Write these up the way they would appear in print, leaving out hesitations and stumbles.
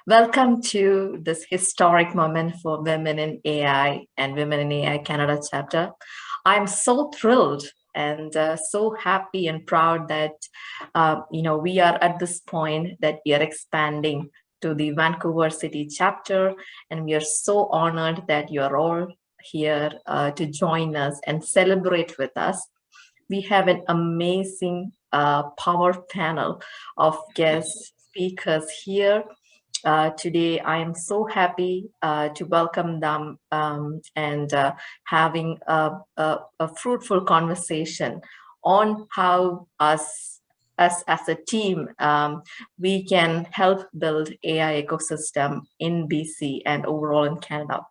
Welcome to this historic moment for Women in AI and Women in AI Canada chapter. I'm so thrilled and so happy and proud that we are at this point that we are expanding to the Vancouver City chapter, and we are so honored that you are all here to join us and celebrate with us. We have an amazing power panel of guest speakers here. Today, I am so happy to welcome them and having a fruitful conversation on how us as a team, we can help build AI ecosystem in BC and overall in Canada.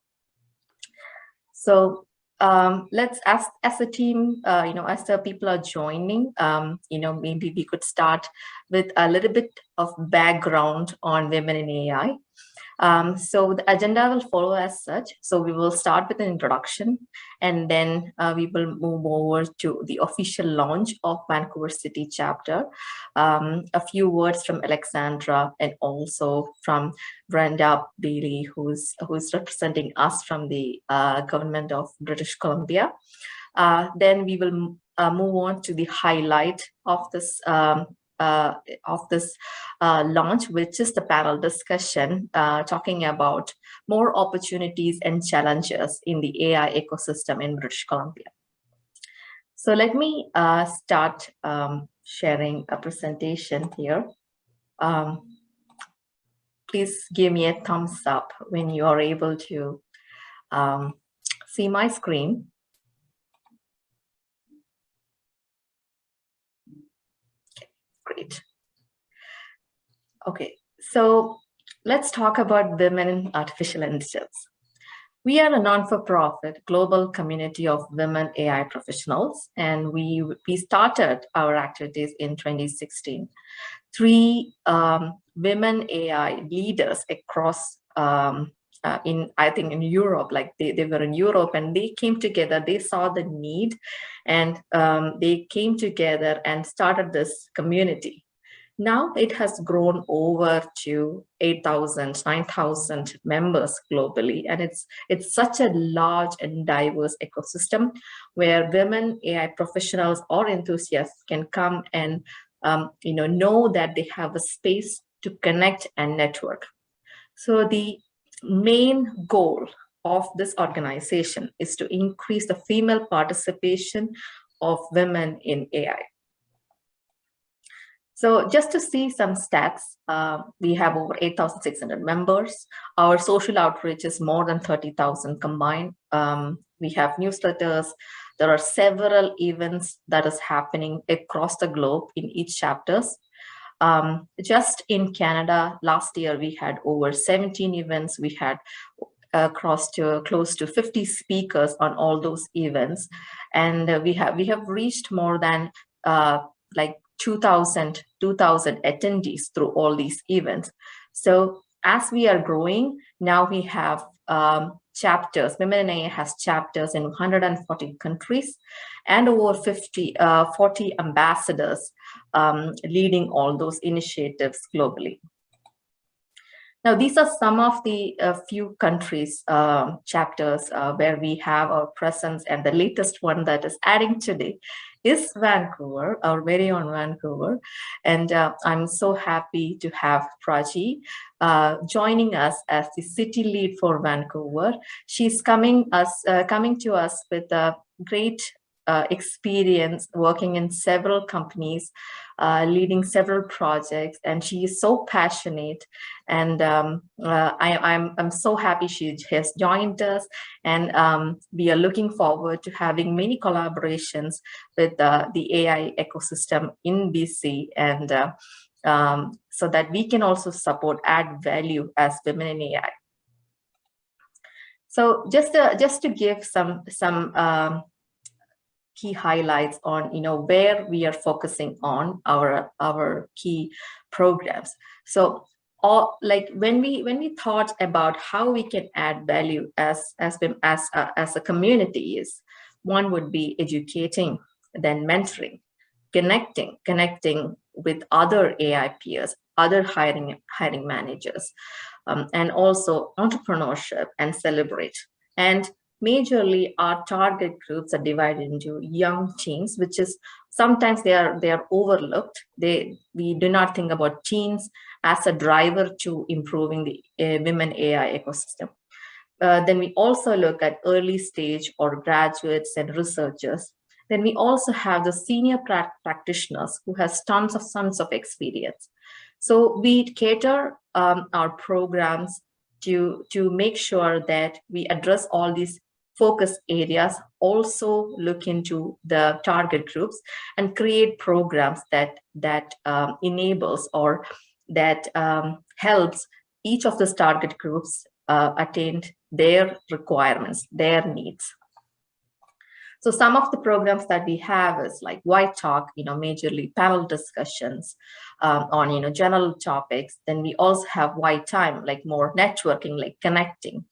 So let's as a team, as the people are joining, maybe we could start with a little bit of background on women in AI. So the agenda will follow as such. So we will start with an introduction, and then we will move over to the official launch of Vancouver City chapter. A few words from Alessandra and also from Brenda, who's representing us from the government of British Columbia. Then we will move on to the highlight of this launch, which is the panel discussion talking about more opportunities and challenges in the AI ecosystem in British Columbia. So let me start sharing a presentation here. Please give me a thumbs up when you are able to see my screen. Great. Okay, so let's talk about women in artificial intelligence. We are a non-for-profit global community of women AI professionals, and we started our activities in 2016. Three women AI leaders across in Europe, like they were in Europe, and they came together, they saw the need, and they came together and started this community. Now it has grown over to 8,000, 9,000 members globally, and it's such a large and diverse ecosystem where women AI professionals or enthusiasts can come and know that they have a space to connect and network. So the main goal of this organization is to increase the female participation of women in AI. So just to see some stats, we have over 8,600 members. Our social outreach is more than 30,000 combined. We have newsletters. There are several events that is happening across the globe in each chapters. Just in Canada, last year, we had over 17 events. We had close to 50 speakers on all those events. And we have reached more than like 2,000 attendees through all these events. So as we are growing, now we have chapters. Women in AI has chapters in 140 countries and over 40 ambassadors leading all those initiatives globally. Now, these are some of the few countries, chapters where we have our presence, and the latest one that is adding today is Vancouver, our very own Vancouver. And I'm so happy to have Prachi joining us as the city lead for Vancouver. She's coming to us with a great experience working in several companies, leading several projects, and she is so passionate. And I'm so happy she has joined us, and we are looking forward to having many collaborations with the AI ecosystem in BC, and so that we can also add value as women in AI. So just to give some key highlights on where we are focusing on our key programs. So when we thought about how we can add value as a community, is one would be educating, then mentoring, connecting with other AI peers, other hiring managers, and also entrepreneurship and celebrate. And majorly our target groups are divided into young teens, which is sometimes they are overlooked. We do not think about teens as a driver to improving the women AI ecosystem. Then we also look at early stage or graduates and researchers. Then we also have the senior practitioners who has tons of experience. So we cater our programs to make sure that we address all these focus areas, also look into the target groups and create programs that enables or that helps each of those target groups attain their requirements, their needs. So some of the programs that we have is like White Talk, majorly panel discussions on, general topics. Then we also have White Time, like more networking, like connecting.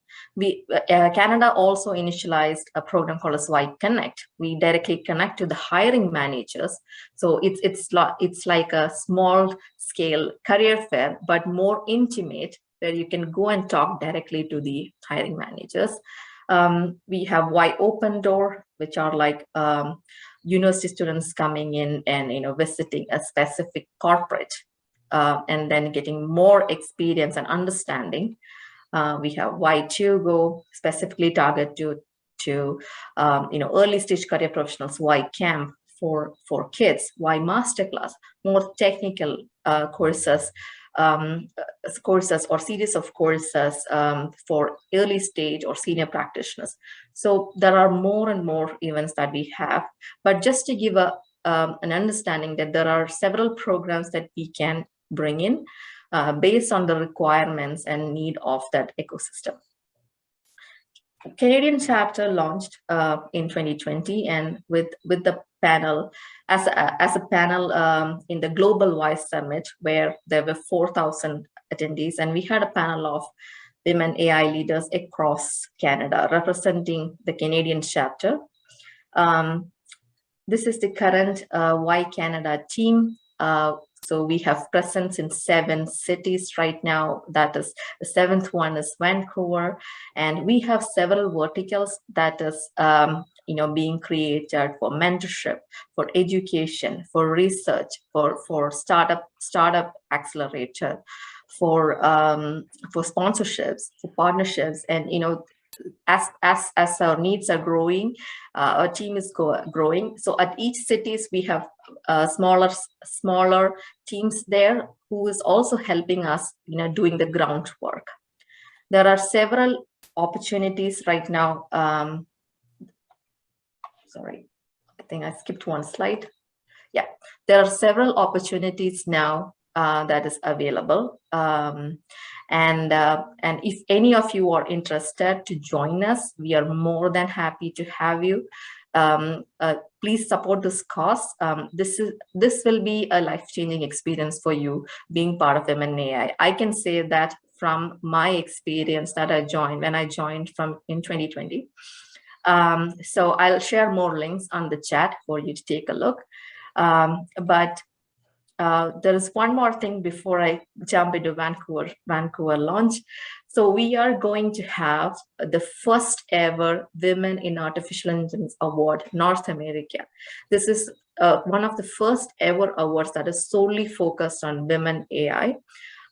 Canada also initialized a program called as White Connect. We directly connect to the hiring managers. So it's like a small scale career fair, but more intimate, where you can go and talk directly to the hiring managers. We have White Open Door, which are like university students coming in and visiting a specific corporate and then getting more experience and understanding. We have Y2 Go, specifically targeted to early stage career professionals. Y Camp for kids. Y Masterclass, more technical courses or series of courses for early stage or senior practitioners. So there are more and more events that we have, but just to give an understanding that there are several programs that we can bring in based on the requirements and need of that ecosystem. Canadian chapter launched in 2020, and with the panel as a panel in the Global Wise Summit, where there were 4,000 attendees, and we had a panel of women AI leaders across Canada representing the Canadian chapter. This is the current Y Canada team. So we have presence in 7 cities right now. That is, the 7th one is Vancouver. And we have several verticals that is being created for mentorship, for education, for research, for startup accelerator, for sponsorships, for partnerships. And as our needs are growing, our team is growing. So at each cities we have smaller teams there who is also helping us doing the groundwork. There are several opportunities right now. Sorry, I think I skipped one slide. Yeah, there are several opportunities now that is available. And if any of you are interested to join us, we are more than happy to have you. Please support this cause. This will be a life-changing experience for you being part of MNAI. I can say that from my experience that when I joined in 2020. So I'll share more links on the chat for you to take a look. But there is one more thing before I jump into Vancouver launch. So we are going to have the first ever Women in Artificial Intelligence Award, North America. This is one of the first ever awards that is solely focused on women AI,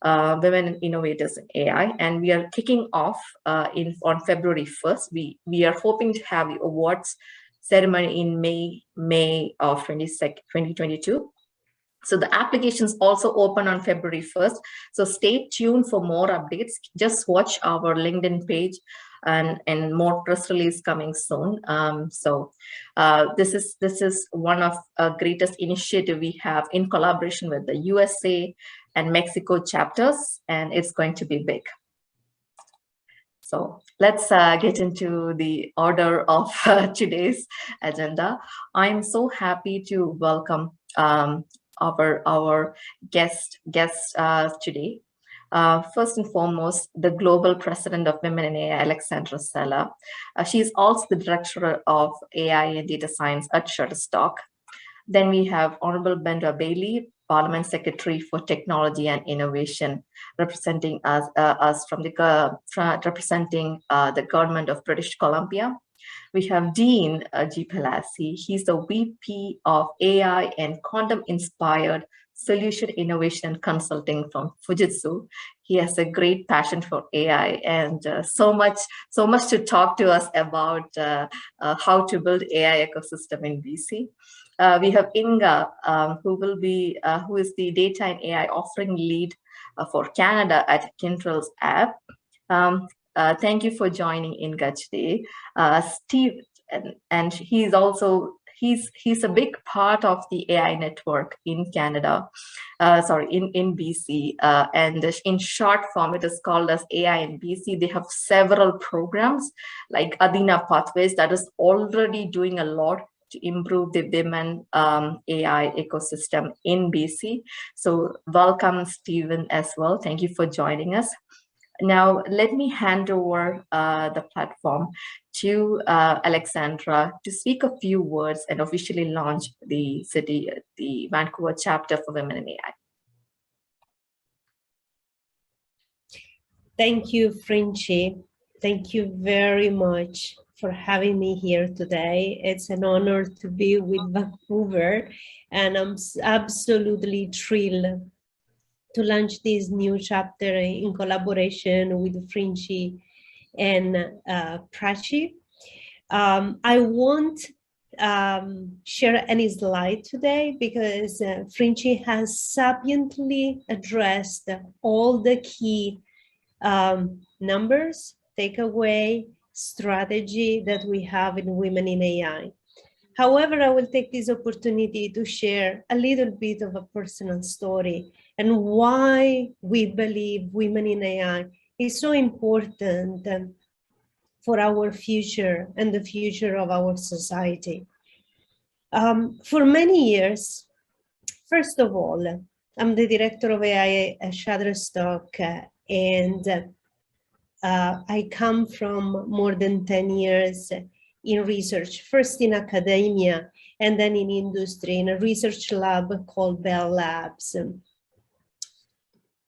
women innovators in AI. And we are kicking off on February 1st. We are hoping to have the awards ceremony in May of 2022. So the applications also open on February 1st. So stay tuned for more updates. Just watch our LinkedIn page and more press release coming soon. This is one of the greatest initiative we have in collaboration with the USA and Mexico chapters, and it's going to be big. So let's get into the order of today's agenda. I'm so happy to welcome our guest today. First and foremost, the Global President of Women in AI, Alessandra Sala. She is also the Director of AI and Data Science at Shutterstock. Then we have Honorable Brenda Bailey, Parliament Secretary for Technology and Innovation, representing us from the representing the government of British Columbia. We have Dean G. Prelazzi. He's the VP of AI and quantum-inspired solution innovation and consulting from Fujitsu. He has a great passion for AI and so much to talk to us about how to build AI ecosystem in BC. We have Inga, who is the data and AI offering lead for Canada at Kyndryl's app. Thank you for joining Inga today. Steve, and he's a big part of the AI network in Canada, in BC. And in short form, it is called as AInBC. They have several programs like Adina Pathways that is already doing a lot to improve the women AI ecosystem in BC. So welcome, Stephen, as well. Thank you for joining us. Now, let me hand over the platform to Alessandra to speak a few words and officially launch the Vancouver chapter for Women in AI. Thank you, Frinci. Thank you very much for having me here today. It's an honor to be with Vancouver, and I'm absolutely thrilled to launch this new chapter in collaboration with Frinci and Prachi. I won't share any slide today because Frinci has sapiently addressed all the key numbers, takeaway, strategy that we have in Women in AI. However, I will take this opportunity to share a little bit of a personal story and why we believe Women in AI is so important for our future and the future of our society. For many years, first of all, I'm the director of AI at Shutterstock, and I come from more than 10 years in research, first in academia and then in industry, in a research lab called Bell Labs.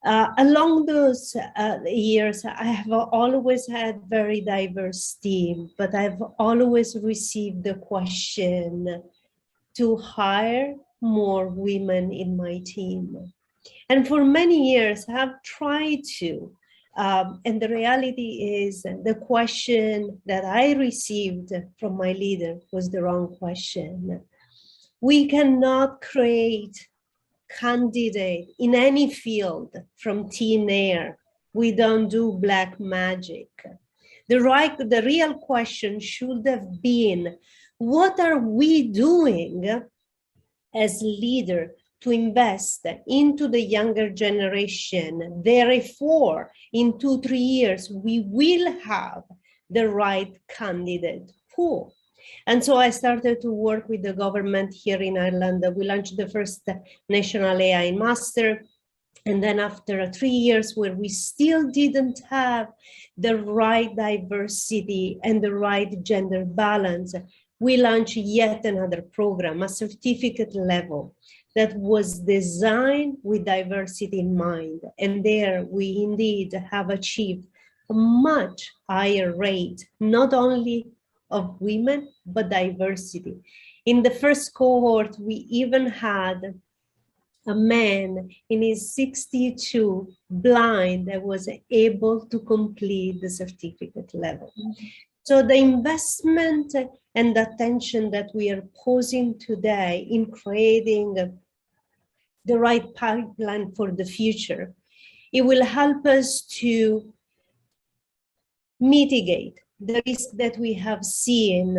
Along those years, I have always had very diverse team, but I've always received the question to hire more women in my team. And for many years, I've tried to. And the reality is the question that I received from my leader was the wrong question. We cannot create candidate in any field from thin air. We don't do black magic. The real question should have been, what are we doing as leader to invest into the younger generation? Therefore, in 2-3 years, we will have the right candidate pool. And so I started to work with the government here in Ireland. We launched the first national AI master. And then after 3 years where we still didn't have the right diversity and the right gender balance, we launched yet another program, a certificate level that was designed with diversity in mind. And there we indeed have achieved a much higher rate, not only of women, but diversity. In the first cohort, we even had a man in his 62 blind that was able to complete the certificate level. So the investment and the attention that we are posing today in creating the right pipeline for the future, it will help us to mitigate the risk that we have seen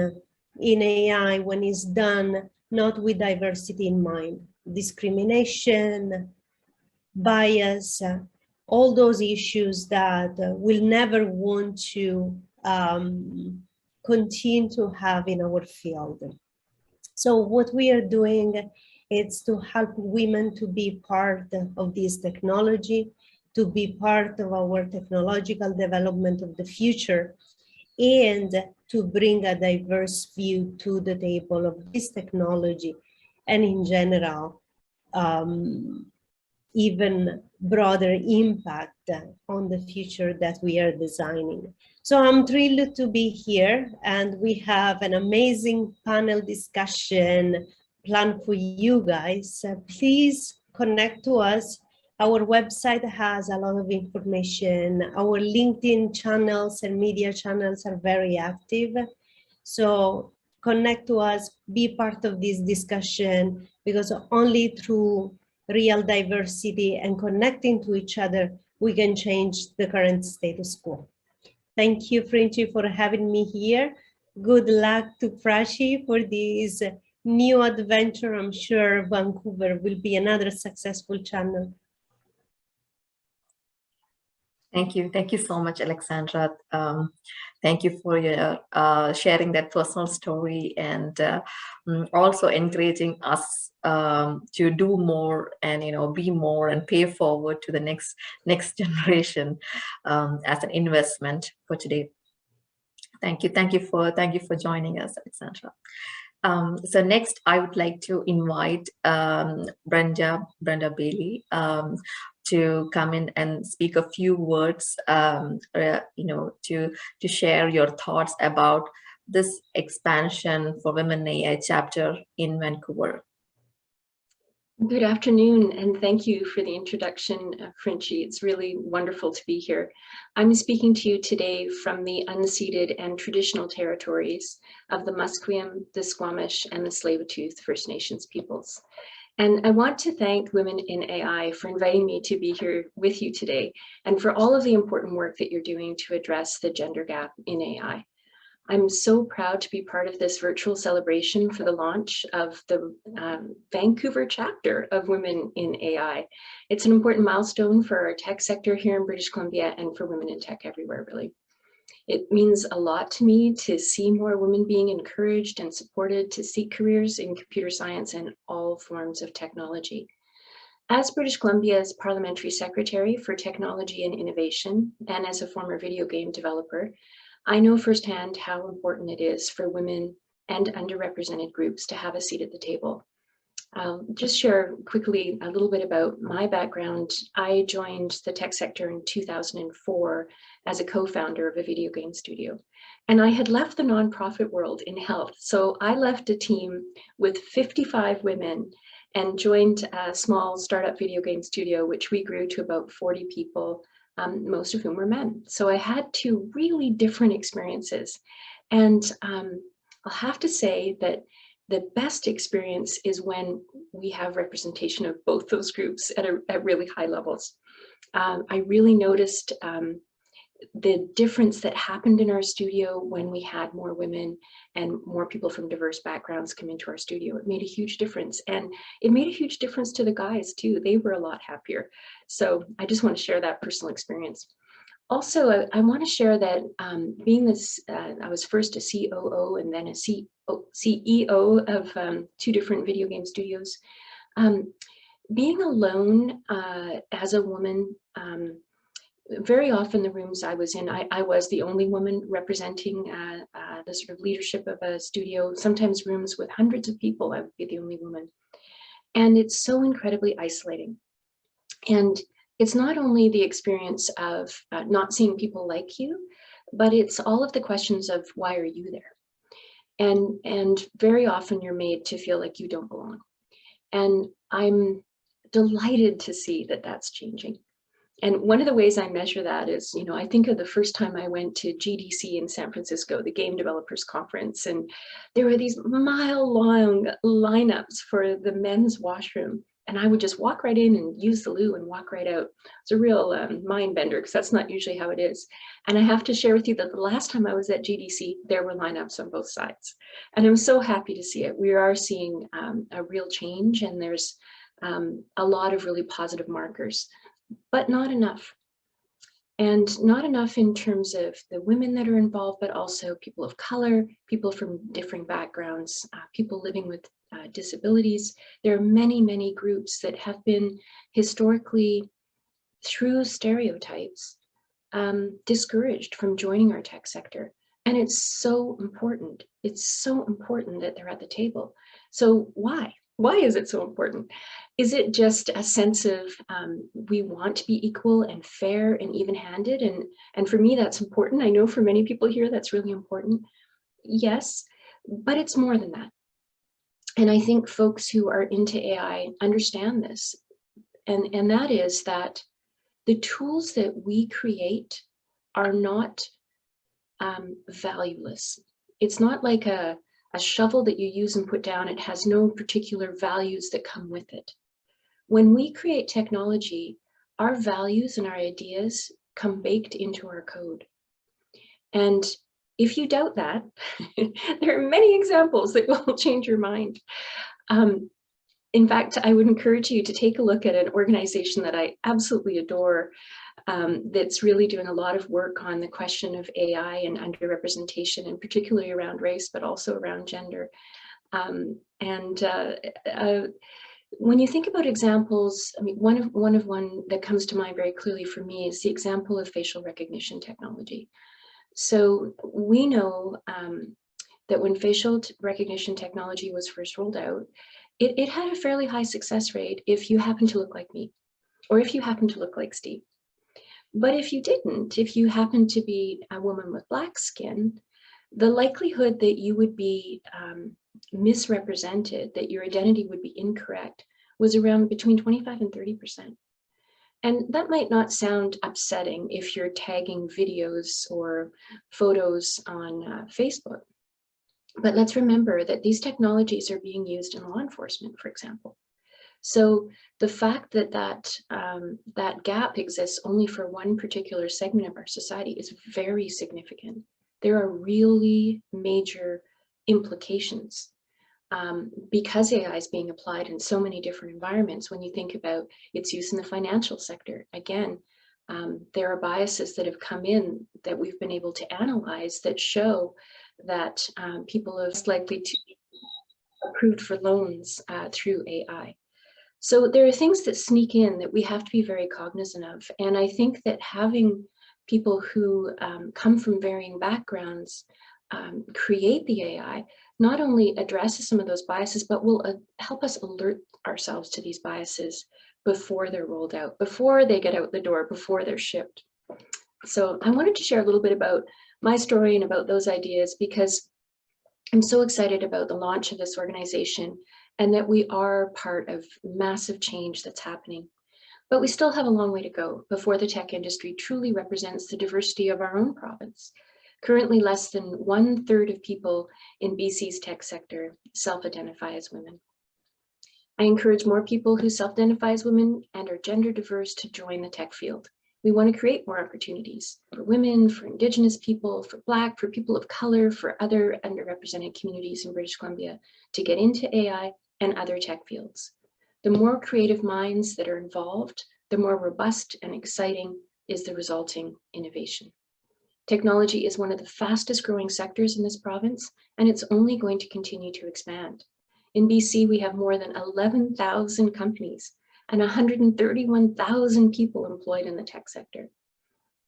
in AI when it's done not with diversity in mind. Discrimination, bias, all those issues that we'll never want to continue to have in our field. So what we are doing is to help women to be part of this technology, to be part of our technological development of the future, and to bring a diverse view to the table of this technology and in general even broader impact on the future that we are designing. So I'm thrilled to be here, and we have an amazing panel discussion planned for you guys. Please connect to us. Our website has a lot of information. Our LinkedIn channels and media channels are very active. So connect to us, be part of this discussion, because only through real diversity and connecting to each other, we can change the current status quo. Thank you, Frenchie, for having me here. Good luck to Prachi for this new adventure. I'm sure Vancouver will be another successful channel. Thank you. Thank you so much, Alessandra. Thank you for your sharing that personal story, and also encouraging us to do more and be more and pay forward to the next generation as an investment for today. Thank you. Thank you for joining us, Alessandra. So next, I would like to invite Brenda Bailey to come in and speak a few words, to share your thoughts about this expansion for Women in AI chapter in Vancouver. Good afternoon, and thank you for the introduction, Frenchie. It's really wonderful to be here. I'm speaking to you today from the unceded and traditional territories of the Musqueam, the Squamish, and the Tsleil-Waututh First Nations peoples. And I want to thank Women in AI for inviting me to be here with you today, and for all of the important work that you're doing to address the gender gap in AI. I'm so proud to be part of this virtual celebration for the launch of the Vancouver chapter of Women in AI. It's an important milestone for our tech sector here in British Columbia and for women in tech everywhere, really. It means a lot to me to see more women being encouraged and supported to seek careers in computer science and all forms of technology. As British Columbia's Parliamentary Secretary for Technology and Innovation, and as a former video game developer, I know firsthand how important it is for women and underrepresented groups to have a seat at the table. I'll just share quickly a little bit about my background. I joined the tech sector in 2004 as a co-founder of a video game studio. And I had left the nonprofit world in health. So I left a team with 55 women and joined a small startup video game studio, which we grew to about 40 people. Most of whom were men. So I had two really different experiences. And I'll have to say that the best experience is when we have representation of both those groups at really high levels. I really noticed the difference that happened in our studio when we had more women and more people from diverse backgrounds come into our studio. It made a huge difference, and it made a huge difference to the guys too. They were a lot happier. So I just want to share that personal experience. Also, I want to share that being this, I was first a COO and then a CEO of two different video game studios. Being alone as a woman, very often the rooms I was in, I was the only woman representing the sort of leadership of a studio. Sometimes rooms with hundreds of people, I would be the only woman. And it's so incredibly isolating. And it's not only the experience of not seeing people like you, but it's all of the questions of why are you there? And very often you're made to feel like you don't belong. And I'm delighted to see that that's changing. And one of the ways I measure that is, I think of the first time I went to GDC in San Francisco, the Game Developers Conference, and there were these mile-long lineups for the men's washroom. And I would just walk right in and use the loo and walk right out. It's a real mind bender, because that's not usually how it is. And I have to share with you that the last time I was at GDC, there were lineups on both sides. And I'm so happy to see it. We are seeing a real change, and there's a lot of really positive markers. But not enough. And not enough in terms of the women that are involved, but also people of color, people from different backgrounds, people living with disabilities. There are many, many groups that have been historically, through stereotypes, discouraged from joining our tech sector. And it's so important. It's so important that they're at the table. So why? Why is it so important? Is it just a sense of we want to be equal and fair and even-handed? And for me, that's important. I know for many people here, that's really important. Yes, but it's more than that. And I think folks who are into AI understand this. And that is that the tools that we create are not valueless. It's not like a shovel that you use and put down. It has no particular values that come with it. When we create technology, our values and our ideas come baked into our code. And if you doubt that, there are many examples that will change your mind. In fact, I would encourage you to take a look at an organization that I absolutely adore, that's really doing a lot of work on the question of AI and underrepresentation, and particularly around race, but also around gender. When you think about examples, I mean, one that comes to mind very clearly for me is the example of facial recognition technology. So we know that when facial recognition technology was first rolled out, it had a fairly high success rate if you happen to look like me, or if you happen to look like Steve. But if you didn't, if you happened to be a woman with black skin, the likelihood that you would be misrepresented, that your identity would be incorrect, was around between 25 and 30%. And that might not sound upsetting if you're tagging videos or photos on Facebook. But let's remember that these technologies are being used in law enforcement, for example. So the fact that that gap exists only for one particular segment of our society is very significant. There are really major implications because AI is being applied in so many different environments. When you think about its use in the financial sector, again, there are biases that have come in that we've been able to analyze that show that people are less likely to be approved for loans through AI. So there are things that sneak in that we have to be very cognizant of. And I think that having people who come from varying backgrounds create the AI not only addresses some of those biases, but will help us alert ourselves to these biases before they're rolled out, before they get out the door, before they're shipped. So I wanted to share a little bit about my story and about those ideas, because I'm so excited about the launch of this organization and that we are part of massive change that's happening. But we still have a long way to go before the tech industry truly represents the diversity of our own province. Currently, less than 1/3 of people in BC's tech sector self-identify as women. I encourage more people who self-identify as women and are gender diverse to join the tech field. We want to create more opportunities for women, for Indigenous people, for Black, for people of color, for other underrepresented communities in British Columbia to get into AI and other tech fields. The more creative minds that are involved, the more robust and exciting is the resulting innovation. Technology is one of the fastest growing sectors in this province, and it's only going to continue to expand. In BC, we have more than 11,000 companies and 131,000 people employed in the tech sector.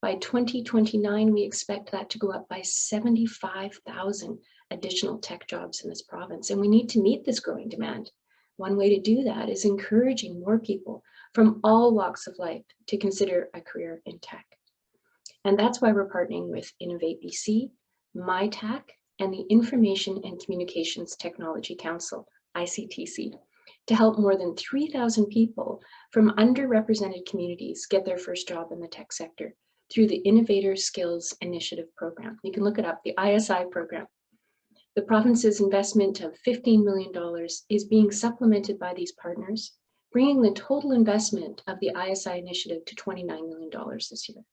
By 2029, we expect that to go up by 75,000 additional tech jobs in this province, and we need to meet this growing demand. One way to do that is encouraging more people from all walks of life to consider a career in tech. And that's why we're partnering with Innovate BC, MyTech, and the Information and Communications Technology Council, ICTC, to help more than 3,000 people from underrepresented communities get their first job in the tech sector through the Innovator Skills Initiative program. You can look it up, the ISI program. The province's investment of $15 million is being supplemented by these partners, bringing the total investment of the ISI initiative to $29 million this year.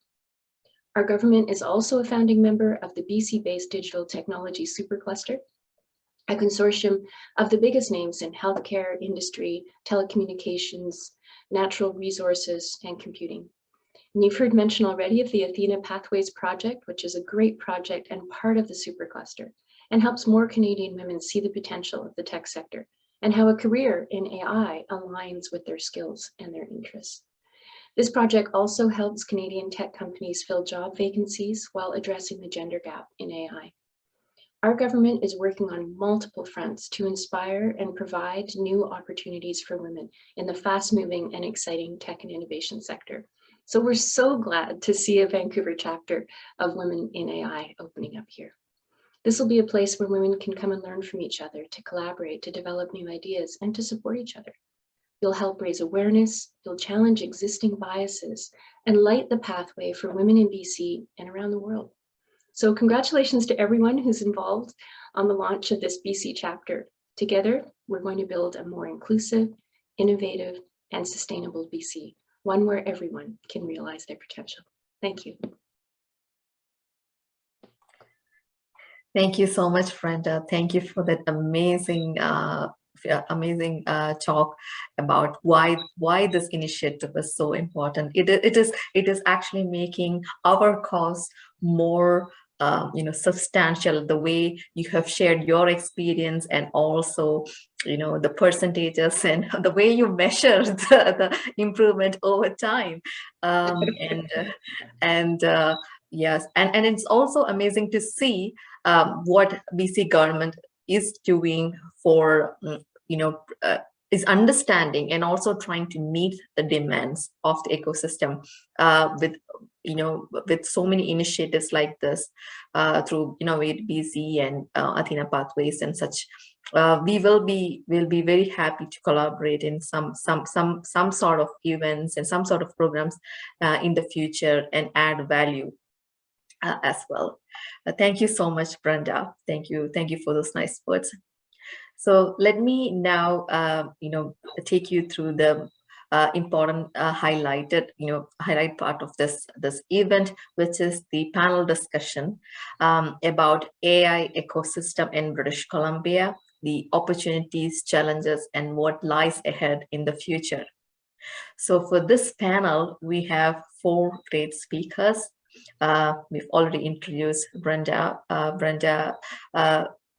Our government is also a founding member of the BC-based Digital Technology Supercluster, a consortium of the biggest names in healthcare, industry, telecommunications, natural resources, and computing. And you've heard mention already of the Athena Pathways Project, which is a great project and part of the Supercluster, and helps more Canadian women see the potential of the tech sector and how a career in AI aligns with their skills and their interests. This project also helps Canadian tech companies fill job vacancies while addressing the gender gap in AI. Our government is working on multiple fronts to inspire and provide new opportunities for women in the fast-moving and exciting tech and innovation sector. So we're so glad to see a Vancouver chapter of Women in AI opening up here. This will be a place where women can come and learn from each other, to collaborate, to develop new ideas, and to support each other. You'll help raise awareness, you'll challenge existing biases, and light the pathway for women in BC and around the world. So congratulations to everyone who's involved on the launch of this BC chapter. Together, we're going to build a more inclusive, innovative, and sustainable BC, one where everyone can realize their potential. Thank you. Thank you so much, Brenda. Thank you for that amazing talk about why this initiative is so important. It is actually making our cause more substantial, the way you have shared your experience, and also the percentages and the way you measure the improvement over time. Yes, and it's also amazing to see what BC government is doing for is understanding and also trying to meet the demands of the ecosystem with so many initiatives like this through Innovate BC and Athena Pathways and such. We'll be very happy to collaborate in some sort of events and some sort of programs in the future and add value as well. Thank you so much, Brenda. Thank you for those nice words. So let me now, take you through the important highlight part of this event, which is the panel discussion about AI ecosystem in British Columbia, the opportunities, challenges, and what lies ahead in the future. So for this panel, we have 4 great speakers. We've already introduced Brenda. Brenda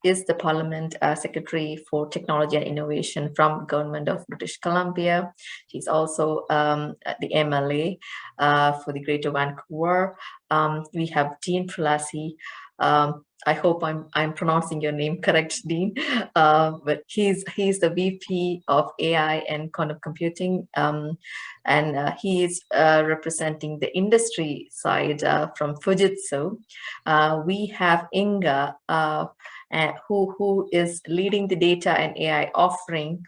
is the Parliament Secretary for Technology and Innovation from Government of British Columbia. She's also the MLA for the Greater Vancouver. We have Dean Prelazzi. I hope I'm pronouncing your name correct, Dean. But he's the VP of AI and quantum computing, and he is representing the industry side from Fujitsu. We have Inga, who is leading the data and AI offering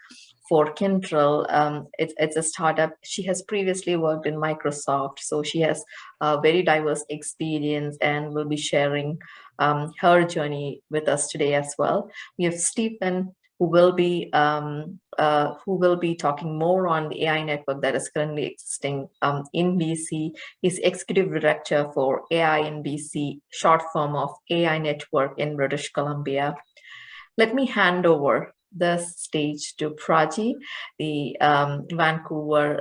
for Kyndryl. It's a startup. She has previously worked in Microsoft, so she has a very diverse experience and will be sharing her journey with us today as well. We have Stephen, who will be talking more on the AI network that is currently existing in BC. He's Executive Director for AInBC, short form of AI Network in British Columbia. Let me hand over the stage to Prachi, the Vancouver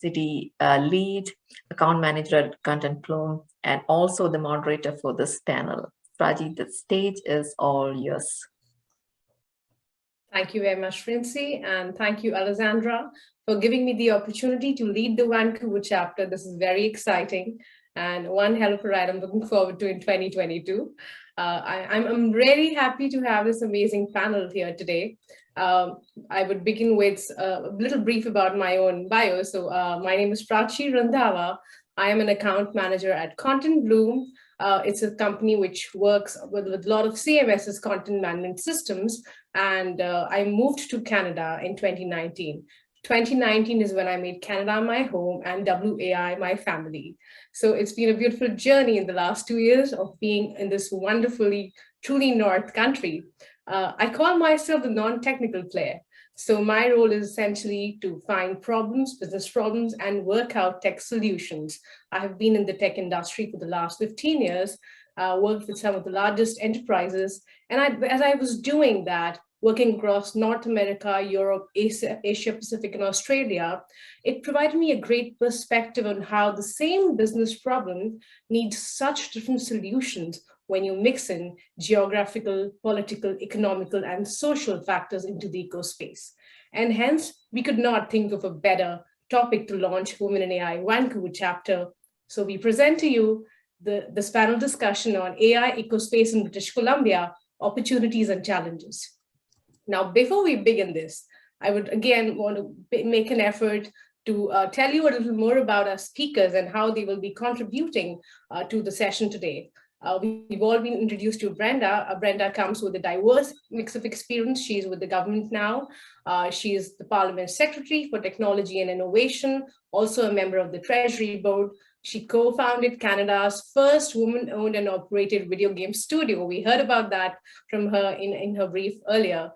City Lead Account Manager at Content Plume, and also the moderator for this panel. Prachi, the stage is all yours. Thank you very much, Francie, and thank you, Alessandra, for giving me the opportunity to lead the Vancouver chapter. This is very exciting and one hell of a ride I'm looking forward to in 2022. I'm really happy to have this amazing panel here today. I would begin with a little brief about my own bio. So my name is Prachi Randhawa. I am an account manager at Content Plume. It's a company which works with a lot of CMS's content management systems. And I moved to Canada in 2019. 2019 is when I made Canada my home and WAI my family. So it's been a beautiful journey in the last 2 years of being in this wonderfully, truly North country. I call myself the non-technical player. So my role is essentially to find problems, business problems, and work out tech solutions. I have been in the tech industry for the last 15 years, worked with some of the largest enterprises. And as I was doing that, working across North America, Europe, Asia Pacific, and Australia, it provided me a great perspective on how the same business problem needs such different solutions when you mix in geographical, political, economical, and social factors into the ecospace. And hence, we could not think of a better topic to launch Women in AI Vancouver chapter. So we present to you this panel discussion on AI ecospace in British Columbia, opportunities and challenges. Now, before we begin this, I would again want to make an effort to tell you a little more about our speakers and how they will be contributing to the session today. We've all been introduced to Brenda. Brenda comes with a diverse mix of experience. She's with the government now. She is the Parliament Secretary for Technology and Innovation, also a member of the Treasury Board. She co-founded Canada's first woman-owned and operated video game studio. We heard about that from her in her brief earlier.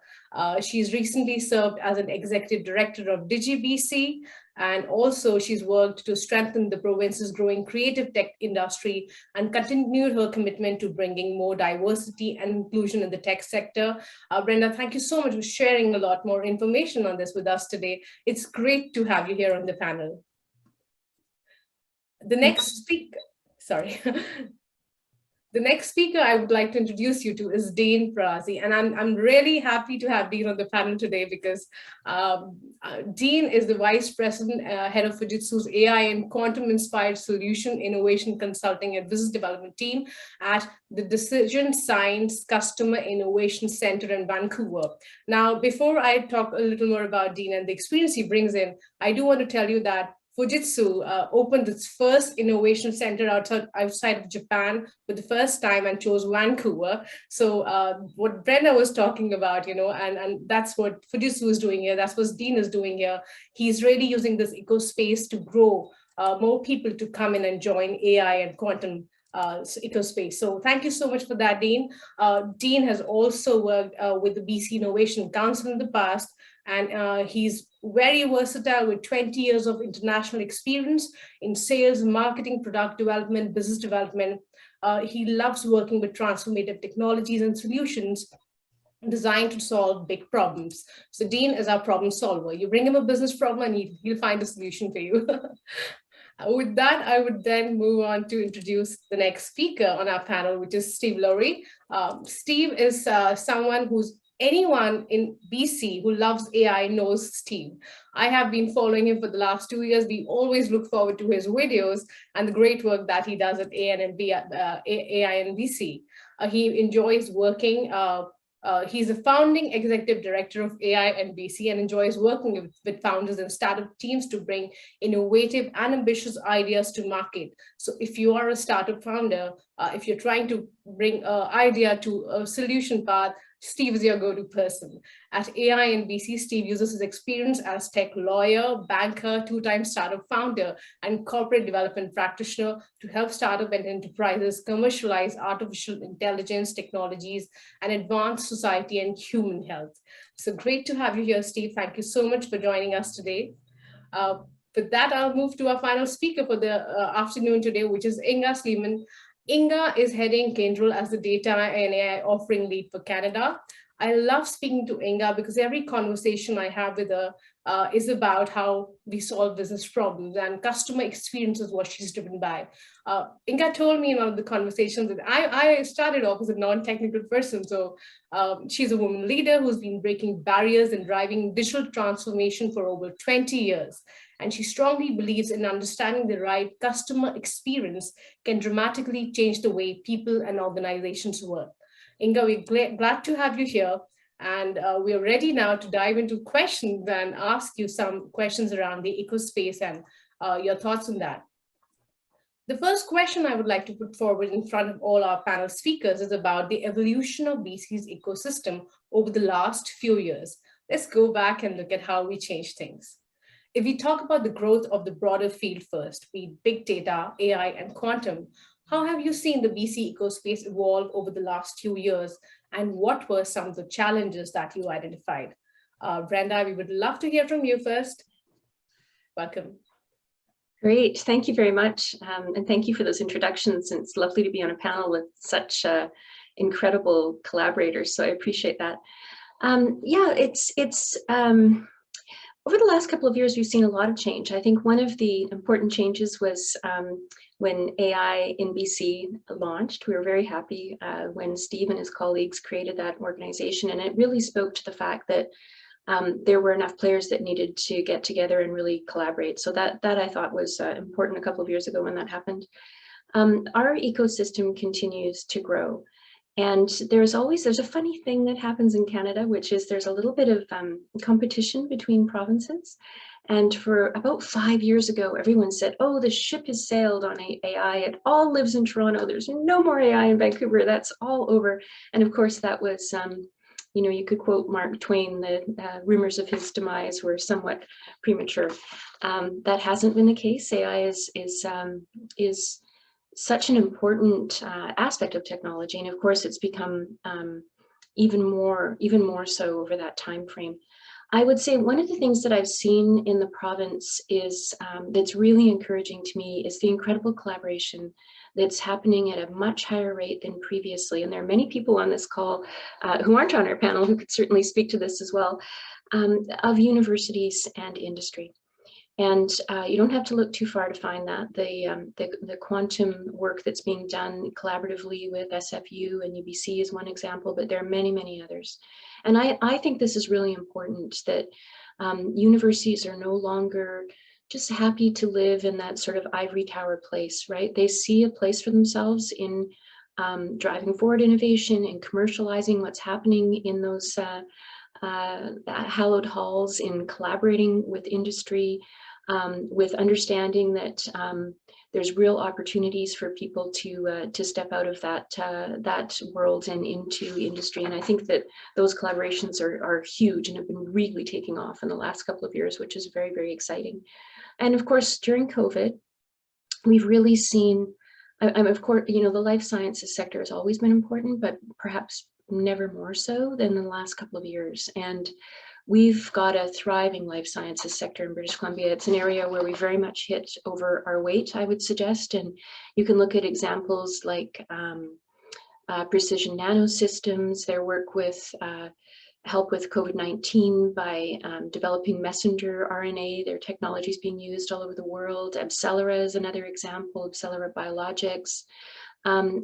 She's recently served as an executive director of DigiBC, and also she's worked to strengthen the province's growing creative tech industry and continued her commitment to bringing more diversity and inclusion in the tech sector. Brenda, thank you so much for sharing a lot more information on this with us today. It's great to have you here on the panel. The next speaker, sorry. The next speaker I would like to introduce you to is Dean Prelazzi, and I'm really happy to have Dean on the panel today because Dean is the Vice President, Head of Fujitsu's AI and Quantum-Inspired Solution Innovation Consulting and Business Development team at the Decision Science Customer Innovation Center in Vancouver. Now, before I talk a little more about Dean and the experience he brings in, I do want to tell you that Fujitsu opened its first innovation center outside of Japan for the first time and chose Vancouver. So what Brenda was talking about, and that's what Fujitsu is doing here. That's what Dean is doing here. He's really using this ecospace to grow more people to come in and join AI and quantum ecospace. So thank you so much for that, Dean. Dean has also worked with the BC Innovation Council in the past, and he's very versatile with 20 years of international experience in sales, marketing, product development, business development. He loves working with transformative technologies and solutions designed to solve big problems. So Dean is our problem solver. You bring him a business problem and he'll find a solution for you. With that, I would then move on to introduce the next speaker on our panel, which is Steve Lowry. Steve is someone who's anyone in BC who loves AI knows Steve. I have been following him for the last 2 years. We always look forward to his videos and the great work that he does at AInBC. He enjoys working. He's a founding executive director of AInBC and enjoys working with founders and startup teams to bring innovative and ambitious ideas to market. So if you are a startup founder, if you're trying to bring an idea to a solution path, Steve is your go-to person. At AInBC, Steve uses his experience as tech lawyer, banker, two-time startup founder, and corporate development practitioner to help startup and enterprises commercialize artificial intelligence technologies and advance society and human health. So great to have you here, Steve. Thank you so much for joining us today. With that, I'll move to our final speaker for the afternoon today, which is Inga Seelemann. Inga is heading Kyndryl as the data and AI offering lead for Canada. I love speaking to Inga because every conversation I have with her is about how we solve business problems, and customer experience is what she's driven by. Inga told me in one of the conversations that I started off as a non-technical person. So she's a woman leader who's been breaking barriers and driving digital transformation for over 20 years. And she strongly believes in understanding the right customer experience can dramatically change the way people and organizations work. Inga, we're glad to have you here. And we're ready now to dive into questions and ask you some questions around the ecospace and your thoughts on that. The first question I would like to put forward in front of all our panel speakers is about the evolution of BC's ecosystem over the last few years. Let's go back and look at how we changed things. If we talk about the growth of the broader field first, be it big data, AI, and quantum, how have you seen the BC ecospace evolve over the last few years? And what were some of the challenges that you identified? Brenda, we would love to hear from you first. Welcome. Great, thank you very much. And thank you for those introductions. It's lovely to be on a panel with such incredible collaborators, so I appreciate that. Yeah, over the last couple of years, we've seen a lot of change. I think one of the important changes was when AInBC launched. We were very happy when Steve and his colleagues created that organization, and it really spoke to the fact that there were enough players that needed to get together and really collaborate. So that I thought was important a couple of years ago when that happened. Our ecosystem continues to grow. And there's a funny thing that happens in Canada, which is there's a little bit of competition between provinces. And for about 5 years ago, everyone said, oh, the ship has sailed on AI. It all lives in Toronto. There's no more AI in Vancouver. That's all over. And of course, that was, you know, you could quote Mark Twain, the rumors of his demise were somewhat premature. That hasn't been the case. AI is such an important aspect of technology. And of course, it's become even more so over that time frame. I would say one of the things that I've seen in the province is that's really encouraging to me is the incredible collaboration that's happening at a much higher rate than previously. And there are many people on this call who aren't on our panel who could certainly speak to this as well, of universities and industry. And you don't have to look too far to find that. The quantum work that's being done collaboratively with SFU and UBC is one example, but there are many, many others. And I think this is really important, that universities are no longer just happy to live in that sort of ivory tower place, right? They see a place for themselves in driving forward innovation and commercializing what's happening in those hallowed halls, in collaborating with industry, with understanding that there's real opportunities for people to step out of that world and into industry. And I think that those collaborations are huge and have been really taking off in the last couple of years, which is very, very exciting. And of course, during COVID, we've really seen, of course, you know, the life sciences sector has always been important, but perhaps never more so than in the last couple of years. And we've got a thriving life sciences sector in British Columbia. It's an area where we very much hit over our weight, I would suggest. And you can look at examples like Precision Nanosystems, their work with help with COVID-19 by developing messenger RNA. Their technology is being used all over the world. AbCellera is another example, AbCellera Biologics.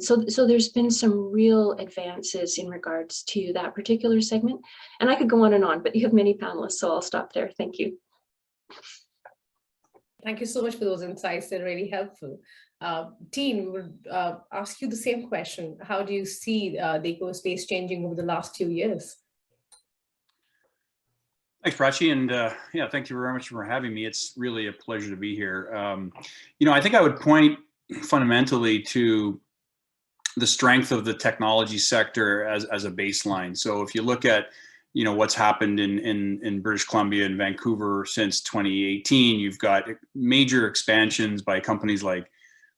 So there's been some real advances in regards to that particular segment. And I could go on, but you have many panelists, so I'll stop there. Thank you. Thank you so much for those insights. They're really helpful. Teen, we would ask you the same question. How do you see the eco-space changing over the last 2 years? Thanks, Prachi, and yeah, thank you very much for having me. It's really a pleasure to be here. You know, I think I would point fundamentally to the strength of the technology sector as a baseline. So if you look at, you know, what's happened in British Columbia and Vancouver since 2018, you've got major expansions by companies like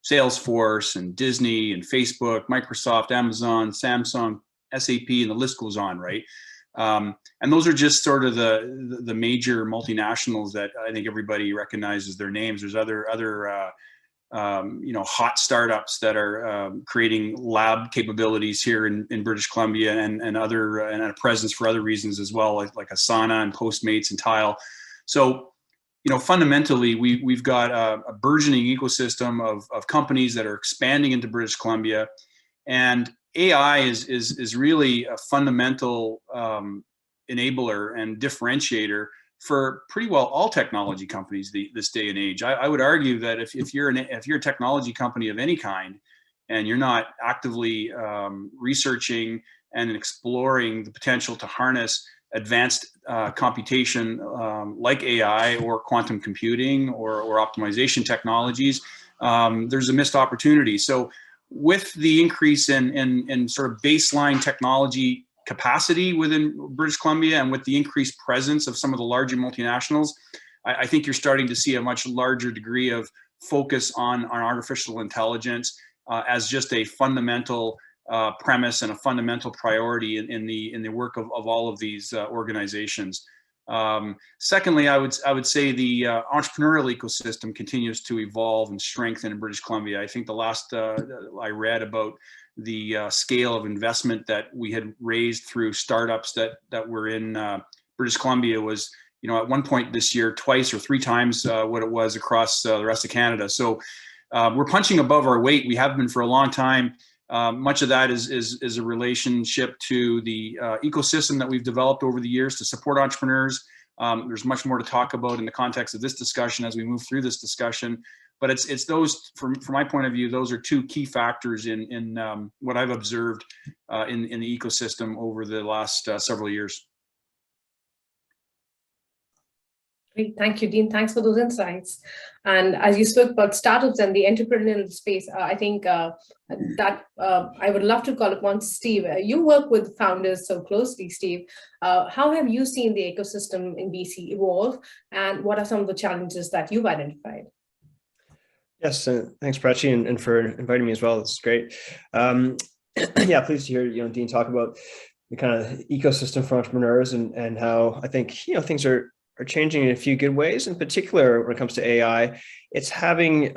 Salesforce and Disney and Facebook, Microsoft, Amazon, Samsung, SAP, and the list goes on, right? And those are just sort of the major multinationals that I think everybody recognizes their names. There's other you know, hot startups that are creating lab capabilities here in British Columbia and a presence for other reasons as well, like Asana and Postmates and Tile. So, you know, fundamentally, we've got a burgeoning ecosystem of companies that are expanding into British Columbia, and AI is really a fundamental enabler and differentiator for pretty well all technology companies this day and age. I would argue that if you're a technology company of any kind, and you're not actively researching and exploring the potential to harness advanced computation like AI or quantum computing or optimization technologies, there's a missed opportunity. So with the increase in sort of baseline technology capacity within British Columbia and with the increased presence of some of the larger multinationals, I think you're starting to see a much larger degree of focus on artificial intelligence as just a fundamental premise and a fundamental priority in the work of all of these organizations. Secondly, I would say the entrepreneurial ecosystem continues to evolve and strengthen in British Columbia. I think the last I read about the scale of investment that we had raised through startups that were in British Columbia was, you know, at one point this year, twice or three times what it was across the rest of Canada. So we're punching above our weight. We have been for a long time. Much of that is a relationship to the ecosystem that we've developed over the years to support entrepreneurs. There's much more to talk about in the context of this discussion as we move through this discussion. but it's those, from my point of view, those are two key factors in what I've observed in the ecosystem over the last several years. Great. Thank you, Dean. Thanks for those insights. And as you spoke about startups and the entrepreneurial space, I think that I would love to call upon Steve. You work with founders so closely, Steve. How have you seen the ecosystem in BC evolve, and what are some of the challenges that you've identified? Yes, thanks, Prachi, and for inviting me as well. It's great. Yeah, pleased to hear Dean talk about the kind of ecosystem for entrepreneurs and how I think things are changing in a few good ways. In particular, when it comes to AI, it's having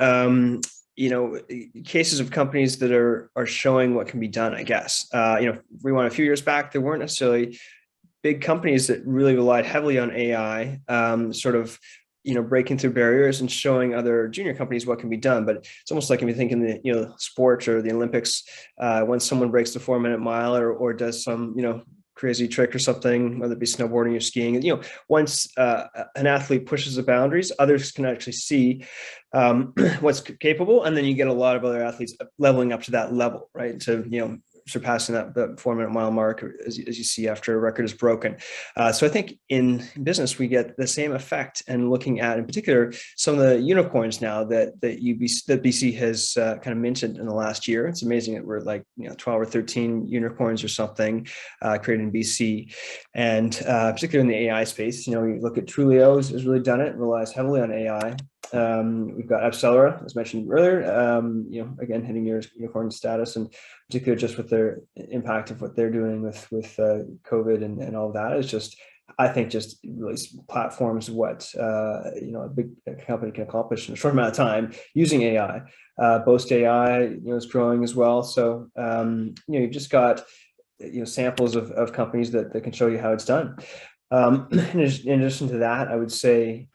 cases of companies that are showing what can be done. I guess rewind a few years back, there weren't necessarily big companies that really relied heavily on AI, breaking through barriers and showing other junior companies what can be done. But it's almost like if you think in the sport or the Olympics, when someone breaks the 4-minute mile or does some crazy trick or something, whether it be snowboarding or skiing, once an athlete pushes the boundaries, others can actually see what's capable, and then you get a lot of other athletes leveling up to that level, right? To surpassing that 4-minute mile mark as you see after a record is broken. So I think in business, we get the same effect, and looking at, in particular, some of the unicorns now that BC has kind of minted in the last year. It's amazing that we're like 12 or 13 unicorns or something created in BC. And particularly in the AI space, you look at Trulio has really done it, relies heavily on AI. We've got Alessandra, as mentioned earlier, again, hitting your unicorn status, and particularly just with their impact of what they're doing with COVID and all of that is just, I think, just really platforms what a big company can accomplish in a short amount of time using AI. Boast AI, is growing as well. So you've just got samples of companies that can show you how it's done. In addition to that, I would say,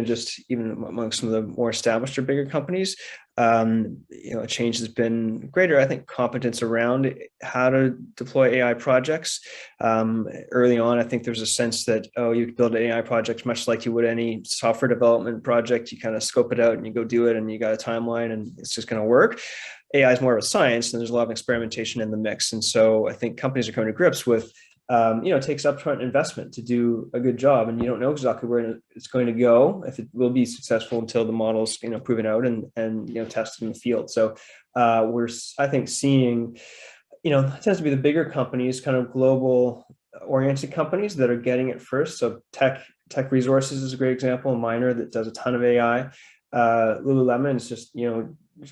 just even among some of the more established or bigger companies, a change has been greater, I think, competence around how to deploy AI projects. Early on, I think there's a sense that, you could build an AI project much like you would any software development project. You kind of scope it out and you go do it, and you got a timeline and it's just going to work. AI is more of a science, and there's a lot of experimentation in the mix. And so I think companies are coming to grips with, it takes upfront investment to do a good job, and you don't know exactly where it's going to go, if it will be successful, until the model's proven out and tested in the field. So we're, I think, seeing it tends to be the bigger companies, kind of global oriented companies, that are getting it first. So Tech Resources is a great example, a miner that does a ton of AI. Lululemon is just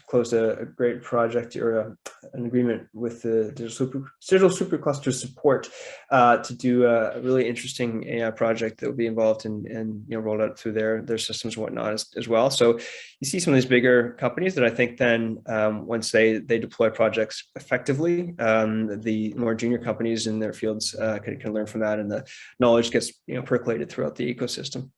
closed a great project or an agreement with the digital supercluster support to do a really interesting AI project that will be involved and rolled out through their systems and whatnot as well. So you see some of these bigger companies that I think then once they deploy projects effectively, the more junior companies in their fields can learn from that, and the knowledge gets percolated throughout the ecosystem.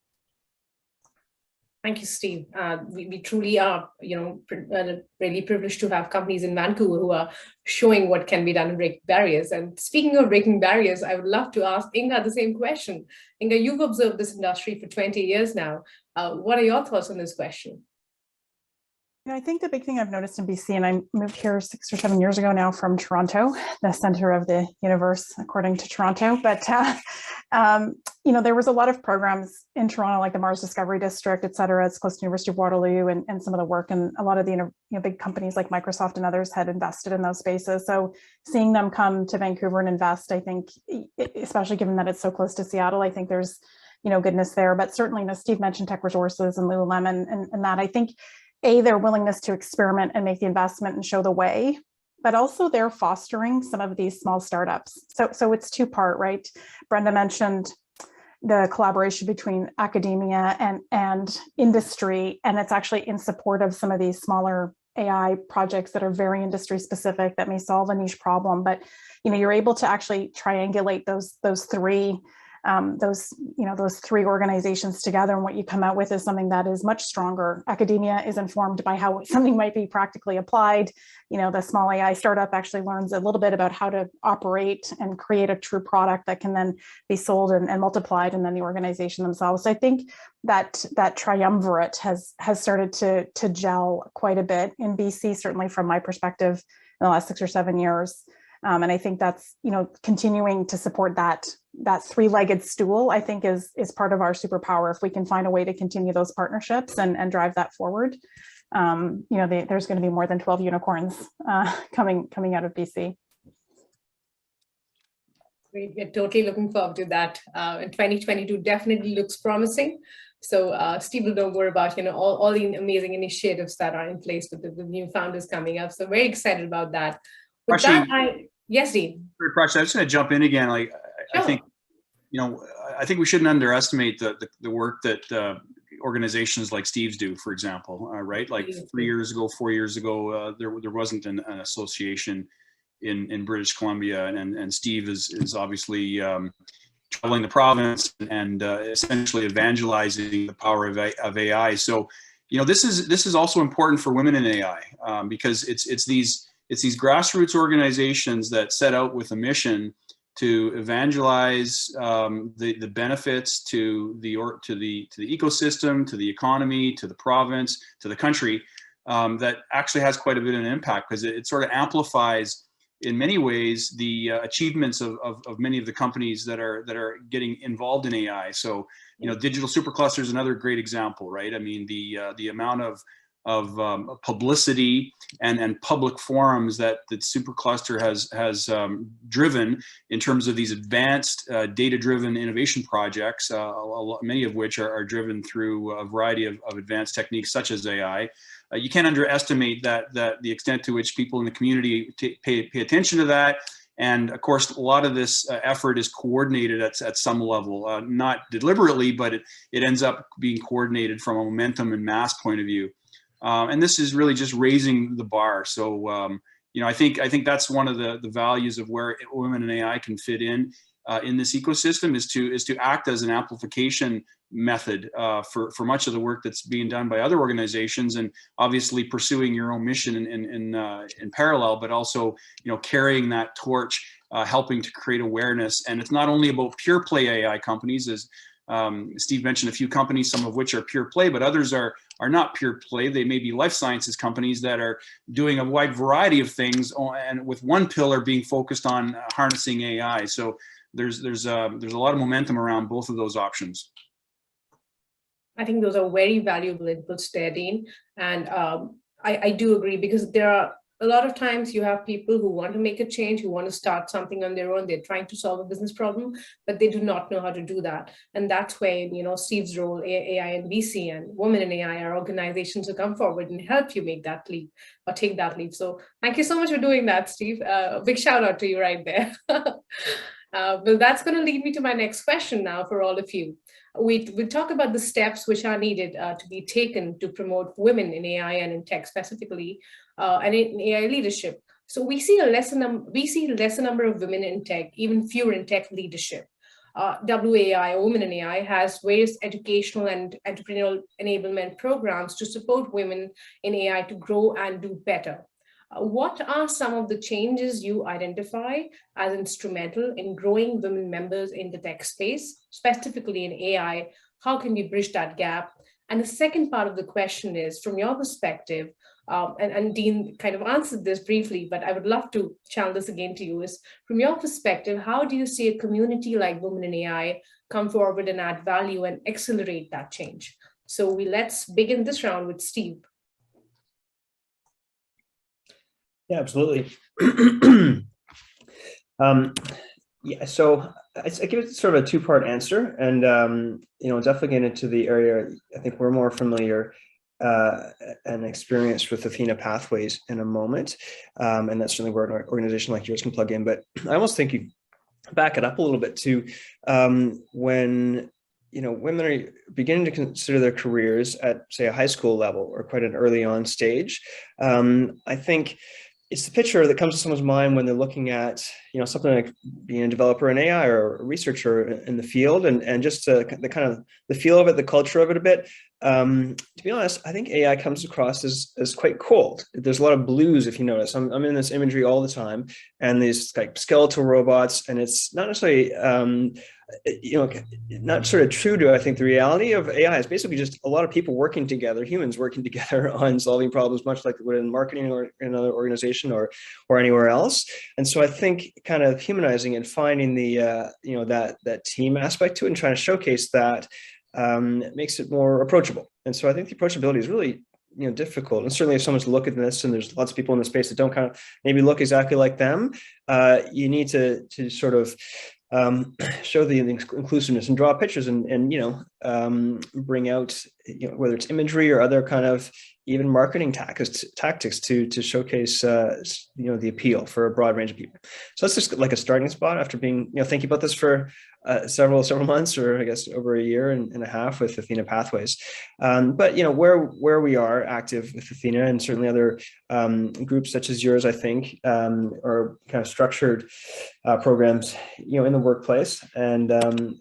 Thank you, Steve. We truly are, really privileged to have companies in Vancouver who are showing what can be done and break barriers. And speaking of breaking barriers, I would love to ask Inga the same question. Inga, you've observed this industry for 20 years now. What are your thoughts on this question? I think the big thing I've noticed in BC, and I moved here 6 or 7 years ago now from Toronto, the center of the universe, according to Toronto. But, there was a lot of programs in Toronto, like the Mars Discovery District, et cetera. It's close to University of Waterloo, and some of the work, and a lot of the big companies like Microsoft and others had invested in those spaces. So seeing them come to Vancouver and invest, I think, especially given that it's so close to Seattle, I think there's, goodness there. But certainly, Steve mentioned Tech Resources and Lululemon and that, I think, their willingness to experiment and make the investment and show the way, but also they're fostering some of these small startups. So it's two-part, right? Brenda mentioned the collaboration between academia and industry, and it's actually in support of some of these smaller AI projects that are very industry specific, that may solve a niche problem. But you're able to actually triangulate those three those three organizations together, and what you come out with is something that is much stronger. Academia is informed by how something might be practically applied. The small AI startup actually learns a little bit about how to operate and create a true product that can then be sold and multiplied, and then the organization themselves. So I think that triumvirate has started to gel quite a bit in BC, certainly from my perspective in the last 6 or 7 years. And I think that's, continuing to support that three-legged stool, I think is part of our superpower. If we can find a way to continue those partnerships and drive that forward, there's going to be more than 12 unicorns coming out of BC. Great. We're totally looking forward to that. And 2022 definitely looks promising. So Steve will know more about all the amazing initiatives that are in place with the new founders coming up. So very excited about that. With Prachi, that, yes, Dean. Prachi, I'm just going to jump in again. Sure. I think we shouldn't underestimate the work that organizations like Steve's do, for example, right? Like 3 years ago, 4 years ago, there wasn't an association in British Columbia, and Steve is obviously traveling the province and essentially evangelizing the power of AI. So, this is also important for women in AI because it's these grassroots organizations that set out with a mission to evangelize the benefits to the ecosystem, to the economy, to the province, to the country, that actually has quite a bit of an impact, because it sort of amplifies in many ways the achievements of many of the companies that are getting involved in AI. So, digital supercluster is another great example, right? I mean, the amount of publicity and public forums that supercluster has driven in terms of these advanced data-driven innovation projects, many of which are driven through a variety of advanced techniques such as AI. You can't underestimate that the extent to which people in the community pay attention to that. And of course, a lot of this effort is coordinated at some level, not deliberately, but it ends up being coordinated from a momentum and mass point of view. And this is really just raising the bar. So, I think that's one of the values of where women in AI can fit in this ecosystem, is to act as an amplification method for much of the work that's being done by other organizations, and obviously pursuing your own mission in parallel, but also carrying that torch, helping to create awareness. And it's not only about pure play AI companies, as Steve mentioned a few companies, some of which are pure play, but others are not pure play. They may be life sciences companies that are doing a wide variety of things, and with one pillar being focused on harnessing AI. So there's a lot of momentum around both of those options. I think those are very valuable inputs there, Dean. And I do agree, because there are a lot of times you have people who want to make a change, who want to start something on their own. They're trying to solve a business problem, but they do not know how to do that. And that's where, Steve's role, AInBC and Women in AI, are organizations who come forward and help you make that leap or take that leap. So thank you so much for doing that, Steve. A big shout out to you right there. Well, that's going to lead me to my next question now for all of you. We talk about the steps which are needed to be taken to promote women in AI and in tech specifically, and in AI leadership. So we see a lesser number of women in tech, even fewer in tech leadership. WAI, or Women in AI, has various educational and entrepreneurial enablement programs to support women in AI to grow and do better. What are some of the changes you identify as instrumental in growing women members in the tech space, specifically in AI? How can we bridge that gap? And the second part of the question is, from your perspective, and Dean kind of answered this briefly, but I would love to channel this again to you, is from your perspective, how do you see a community like Women in AI come forward and add value and accelerate that change? So let's begin this round with Steve. Yeah, absolutely. So I give it sort of a two-part answer, and definitely get into the area I think we're more familiar and experienced with Athena Pathways in a moment, and that's certainly where an organization like yours can plug in. But I almost think you back it up a little bit to when women are beginning to consider their careers at, say, a high school level or quite an early on stage. I think it's the picture that comes to someone's mind when they're looking at, something like being a developer in AI or a researcher in the field, and just the kind of the feel of it, the culture of it a bit. To be honest, I think AI comes across as quite cold. There's a lot of blues, if you notice. I'm in this imagery all the time, and these like skeletal robots, and it's not necessarily not sort of true to, I think, the reality of AI. Is basically just a lot of people working together, humans working together on solving problems, much like in marketing or in another organization or anywhere else. And so I think kind of humanizing and finding the that team aspect to it and trying to showcase that makes it more approachable. And so I think the approachability is really difficult. And certainly if someone's looking at this and there's lots of people in the space that don't kind of maybe look exactly like them, you need to sort of show the inclusiveness and draw pictures and bring out whether it's imagery or other kind of even marketing tactics to showcase the appeal for a broad range of people. So that's just like a starting spot after being thinking about this for several months, or I guess over a year and a half with Athena Pathways. But where we are active with Athena, and certainly other groups such as yours, I think, are kind of structured programs in the workplace, and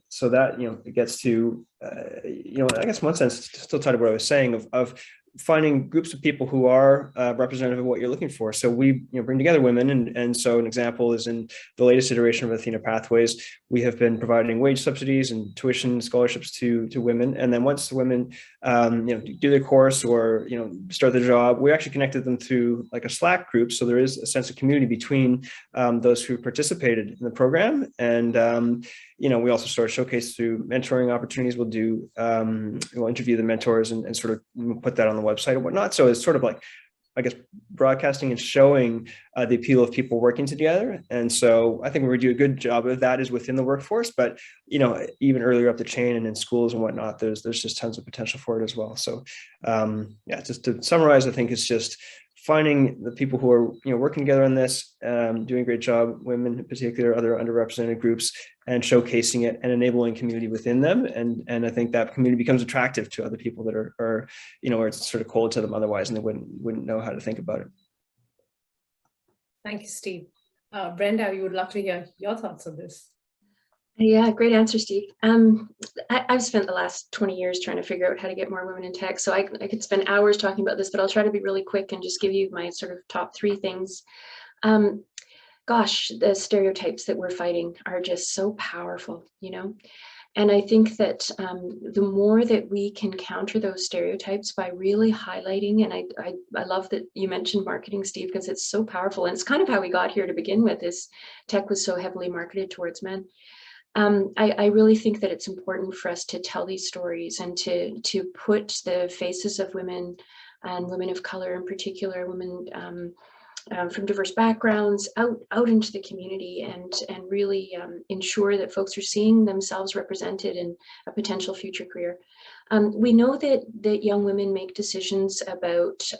so that it gets to I guess in one sense still tied to what I was saying of finding groups of people who are representative of what you're looking for. So we bring together women, and so an example is in the latest iteration of Athena Pathways, we have been providing wage subsidies and tuition scholarships to women. And then once the women do their course or start their job, we actually connected them through like a Slack group. So there is a sense of community between those who participated in the program. And we also sort of showcase through mentoring opportunities. We'll interview the mentors and sort of put that on the website and whatnot. So it's sort of like, I guess, broadcasting and showing the appeal of people working together. And so I think we do a good job of that is within the workforce, but even earlier up the chain and in schools and whatnot, there's just tons of potential for it as well. So just to summarize, I think it's just finding the people who are working together on this, doing a great job, women in particular, other underrepresented groups, and showcasing it and enabling community within them. And I think that community becomes attractive to other people that are where it's sort of cold to them otherwise, and they wouldn't know how to think about it. Thank you, Steve. Brenda, we would love to hear your thoughts on this. Yeah, great answer, Steve. I've spent the last 20 years trying to figure out how to get more women in tech. So I could spend hours talking about this, but I'll try to be really quick and just give you my sort of top 3 things. Gosh, the stereotypes that we're fighting are just so powerful, And I think that the more that we can counter those stereotypes by really highlighting, and I love that you mentioned marketing, Steve, because it's so powerful. And it's kind of how we got here to begin with, is tech was so heavily marketed towards men. I really think that it's important for us to tell these stories and to put the faces of women, and women of color in particular, women from diverse backgrounds out into the community, and really ensure that folks are seeing themselves represented in a potential future career. We know that young women make decisions about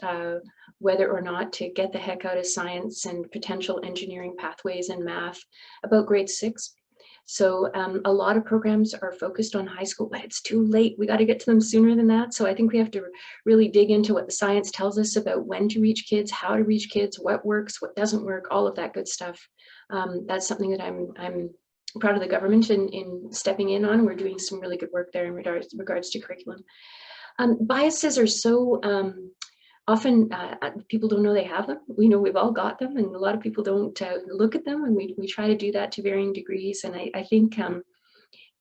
whether or not to get the heck out of science and potential engineering pathways and math about grade 6. So a lot of programs are focused on high school, but it's too late. We got to get to them sooner than that. So I think we have to really dig into what the science tells us about when to reach kids, how to reach kids, what works, what doesn't work, all of that good stuff. That's something that I'm proud of the government in stepping in on. We're doing some really good work there in regards to curriculum. Biases are so often people don't know they have them. We know we've all got them, and a lot of people don't look at them, and we try to do that to varying degrees. And I think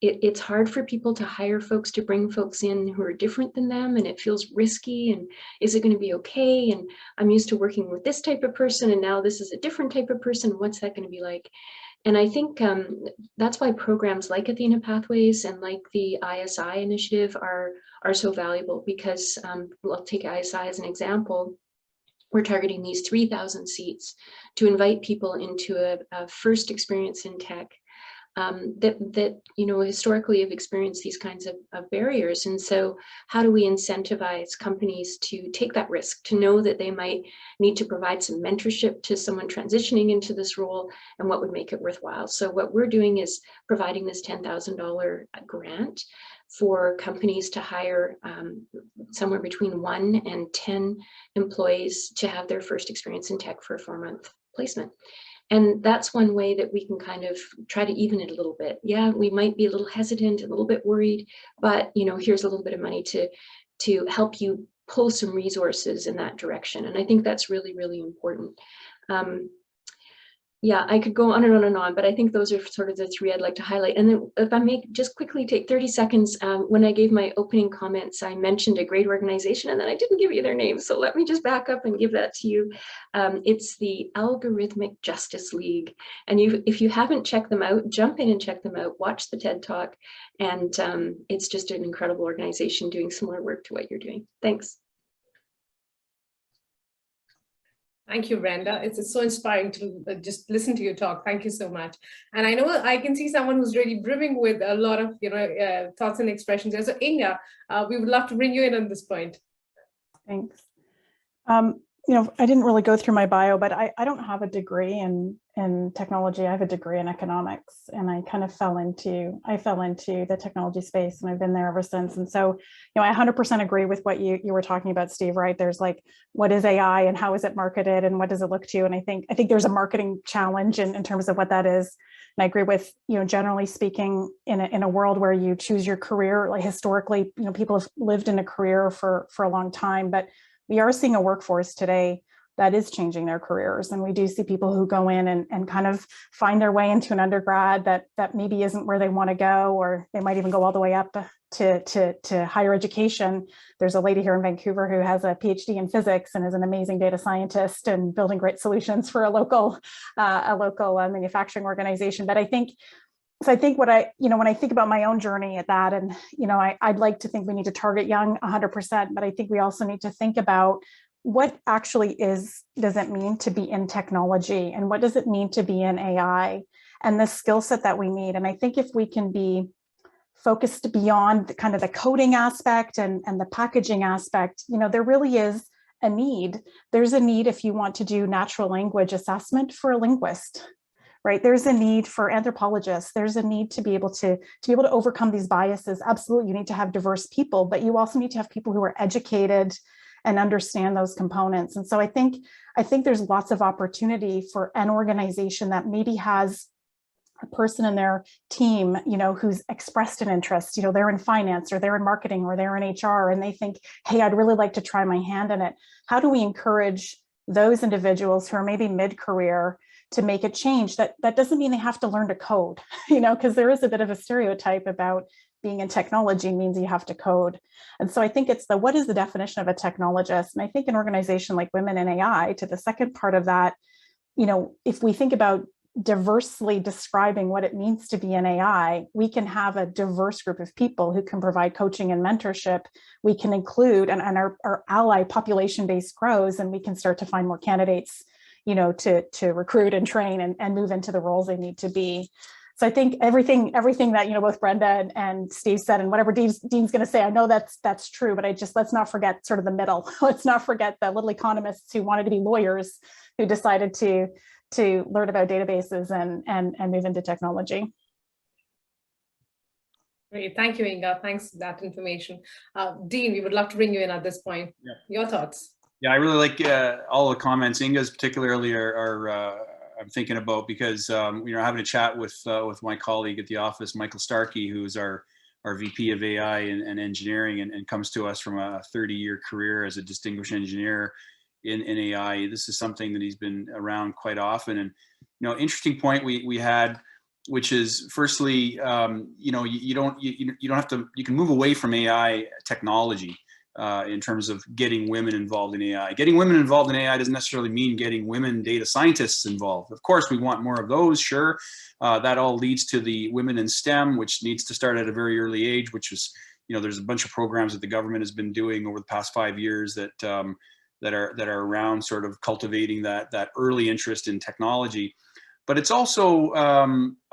it's hard for people to hire folks, to bring folks in who are different than them, and it feels risky, and is it going to be okay? And I'm used to working with this type of person, and now this is a different type of person. What's that going to be like? And I think that's why programs like Athena Pathways and like the ISI initiative are so valuable, because I'll take ISI as an example. We're targeting these 3,000 seats to invite people into a first experience in tech that historically have experienced these kinds of barriers. And so how do we incentivize companies to take that risk, to know that they might need to provide some mentorship to someone transitioning into this role, and what would make it worthwhile? So what we're doing is providing this $10,000 grant for companies to hire somewhere between 1 and 10 employees to have their first experience in tech for a 4-month placement. And that's one way that we can kind of try to even it a little bit. Yeah, we might be a little hesitant, a little bit worried, but here's a little bit of money to help you pull some resources in that direction. And I think that's really, really important. Yeah, I could go on and on and on, but I think those are sort of the 3 I'd like to highlight. And then if I may just quickly take 30 seconds, when I gave my opening comments, I mentioned a great organization and then I didn't give you their name. So let me just back up and give that to you. It's the Algorithmic Justice League. And if you haven't checked them out, jump in and check them out, watch the TED Talk. And it's just an incredible organization doing similar work to what you're doing. Thanks. Thank you, Brenda. It's so inspiring to just listen to your talk. Thank you so much. And I know I can see someone who's really brimming with a lot of thoughts and expressions. So Inga, we would love to bring you in on this point. Thanks. I didn't really go through my bio, but I don't have a degree in technology. I have a degree in economics, and I kind of fell into the technology space, and I've been there ever since. And so, I 100% agree with what you were talking about, Steve, right? There's like, what is AI and how is it marketed and what does it look to? And I think there's a marketing challenge in terms of what that is. And I agree with, generally speaking, in a world where you choose your career, like historically, people have lived in a career for a long time, but we are seeing a workforce today that is changing their careers. And we do see people who go in and kind of find their way into an undergrad that maybe isn't where they want to go, or they might even go all the way up to higher education. There's a lady here in Vancouver who has a PhD in physics and is an amazing data scientist and building great solutions for a local manufacturing organization. But I think what when I think about my own journey at that, and, I'd like to think we need to target young 100%, but I think we also need to think about what actually does it mean to be in technology, and what does it mean to be in AI, and the skill set that we need. And I think if we can be focused beyond the kind of the coding aspect and the packaging aspect, there really is a need. There's a need if you want to do natural language assessment for a linguist. Right. There's a need for anthropologists. There's a need to be able to overcome these biases. Absolutely. You need to have diverse people, but you also need to have people who are educated and understand those components. And so I think there's lots of opportunity for an organization that maybe has a person in their team, who's expressed an interest, they're in finance or they're in marketing or they're in HR, and they think, hey, I'd really like to try my hand in it. How do we encourage those individuals who are maybe mid-career to make a change? That doesn't mean they have to learn to code, because there is a bit of a stereotype about being in technology means you have to code. And so I think it's what is the definition of a technologist? And I think an organization like Women in AI, to the second part of that, if we think about diversely describing what it means to be in AI, we can have a diverse group of people who can provide coaching and mentorship. We can include, and our ally population base grows, and we can start to find more candidates to recruit and train and move into the roles they need to be. So I think everything that, both Brenda and Steve said, and whatever Dean's going to say, I know that's true, but let's not forget sort of the middle. Let's not forget the little economists who wanted to be lawyers, who decided to learn about databases and move into technology. Great. Thank you, Inga. Thanks for that information. Dean, we would love to bring you in at this point. Yeah. Your thoughts? Yeah, I really like all the comments. Inga's particularly are I'm thinking about, because having a chat with my colleague at the office, Michael Starkey, who's our VP of AI and engineering, and comes to us from a 30-year career as a distinguished engineer in AI. This is something that he's been around quite often. And interesting point we had, which is, firstly, you don't have to, you can move away from AI technology. In terms of getting women involved in AI. Getting women involved in AI doesn't necessarily mean getting women data scientists involved. Of course, we want more of those, sure. That all leads to the Women in STEM, which needs to start at a very early age, which is, there's a bunch of programs that the government has been doing over the past 5 years that are around sort of cultivating that early interest in technology. But it's also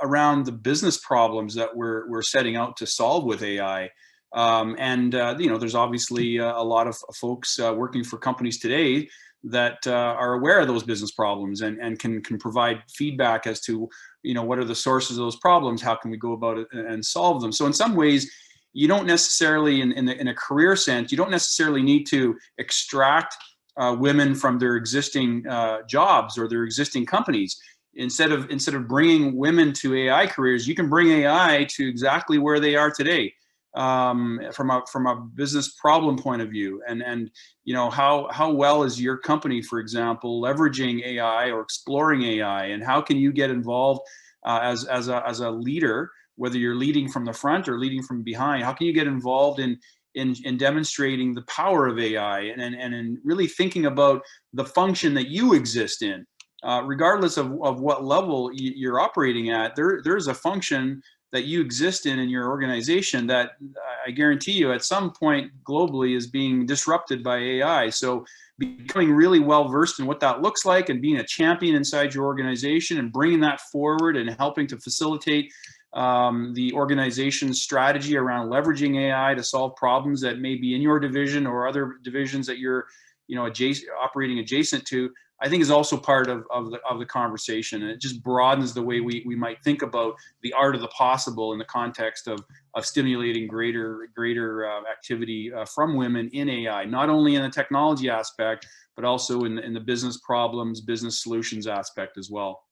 around the business problems that we're setting out to solve with AI. There's obviously a lot of folks working for companies today that are aware of those business problems and can provide feedback as to, what are the sources of those problems, how can we go about it and solve them. So in some ways, you don't necessarily, in a career sense, you don't necessarily need to extract women from their existing jobs or their existing companies. Instead of bringing women to AI careers, you can bring AI to exactly where they are today, from a business problem point of view. And you know, how well is your company, for example, leveraging AI or exploring AI, and how can you get involved as a leader, whether you're leading from the front or leading from behind? How can you get involved in demonstrating the power of AI and in really thinking about the function that you exist in? Regardless of what level you're operating at, there's a function that you exist in your organization that I guarantee you at some point globally is being disrupted by AI. So becoming really well versed in what that looks like and being a champion inside your organization and bringing that forward and helping to facilitate the organization's strategy around leveraging AI to solve problems that may be in your division or other divisions that you're, you know, operating adjacent to, I think is also part of the conversation. And it just broadens the way we might think about the art of the possible in the context of stimulating greater activity from women in AI, not only in the technology aspect, but also in the business problems, business solutions aspect as well.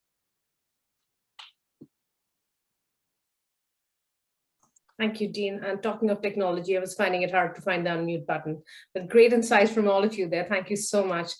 Thank you, Dean. And talking of technology, I was finding it hard to find the unmute button, but great insights from all of you there. Thank you so much.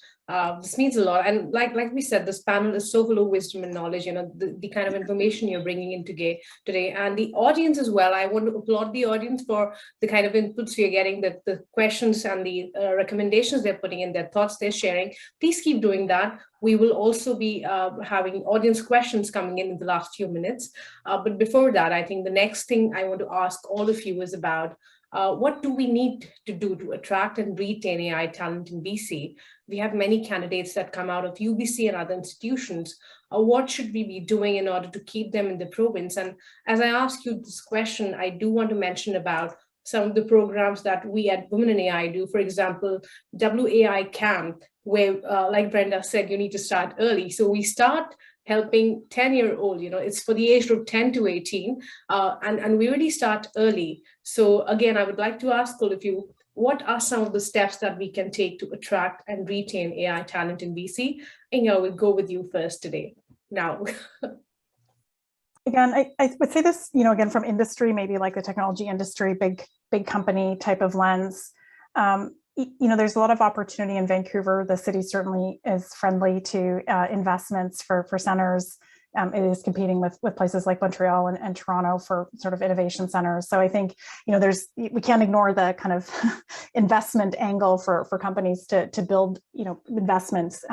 This means a lot. And like we said, this panel is so full of wisdom and knowledge, you know, the kind of information you're bringing in today. And the audience as well. I want to applaud the audience for the kind of inputs we're getting, the questions and the recommendations they're putting in, their thoughts they're sharing. Please keep doing that. We will also be having audience questions coming in the last few minutes. But before that, I think the next thing I want to ask all of you is about what do we need to do to attract and retain AI talent in BC? We have many candidates that come out of UBC and other institutions. What should we be doing in order to keep them in the province? And as I ask you this question, I do want to mention about some of the programs that we at Women in AI do. For example, WAI Camp, where, like Brenda said, you need to start early. So we start helping 10-year-old, you know, it's for the age group 10 to 18, and we really start early. So again, I would like to ask all of you, what are some of the steps that we can take to attract and retain AI talent in BC? Inga, we'll go with you first today. Now. Again, I would say this, you know, again, from industry, maybe like the technology industry, big company type of lens. You know, there's a lot of opportunity in Vancouver. The city certainly is friendly to investments for centers. It is competing with places like Montreal and Toronto for sort of innovation centers. So I think, you know, we can't ignore the kind of investment angle for companies to build, you know, investments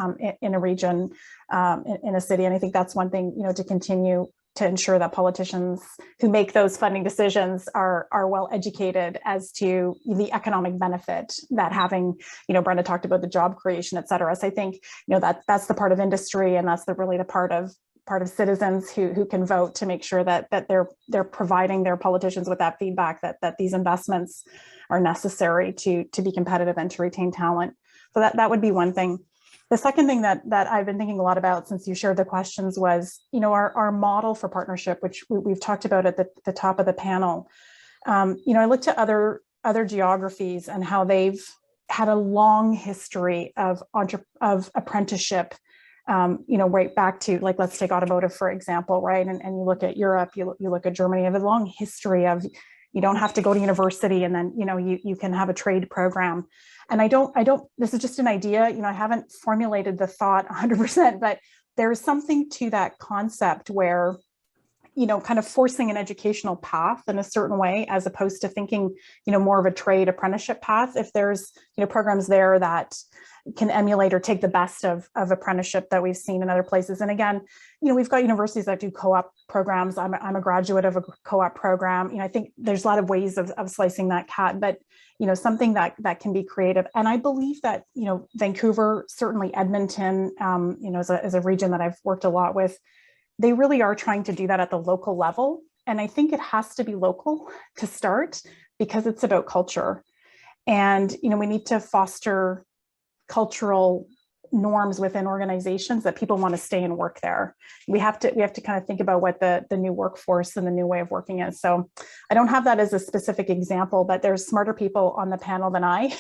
in a region, in a city. And I think that's one thing, you know, to continue to ensure that politicians who make those funding decisions are well educated as to the economic benefit that having, you know, Brenda talked about the job creation, et cetera. So I think, you know, that's the part of industry, and that's really the part of citizens who can vote to make sure that they're providing their politicians with that feedback that these investments are necessary to be competitive and to retain talent. So that would be one thing. The second thing that I've been thinking a lot about since you shared the questions was, you know, our model for partnership, which we've talked about at the top of the panel. You know, I looked at other geographies and how they've had a long history of apprenticeship. You know, right back to, like, let's take automotive, for example, right? And you look at Europe, you look at Germany, you have a long history of, you don't have to go to university and then, you know, you can have a trade program. And I don't, this is just an idea, you know, I haven't formulated the thought 100%, but there's something to that concept where, you know, kind of forcing an educational path in a certain way, as opposed to thinking, you know, more of a trade apprenticeship path. If there's, you know, programs there that can emulate or take the best of apprenticeship that we've seen in other places. And again, you know, we've got universities that do co-op programs. I'm a graduate of a co-op program. You know, I think there's a lot of ways of slicing that cat, but, you know, something that can be creative. And I believe that, you know, Vancouver, certainly Edmonton, you know, as a region that I've worked a lot with, they really are trying to do that at the local level. And I think it has to be local to start, because it's about culture. And, you know, we need to foster cultural norms within organizations that people want to stay and work there. We have to kind of think about what the new workforce and the new way of working is. So I don't have that as a specific example, but there's smarter people on the panel than I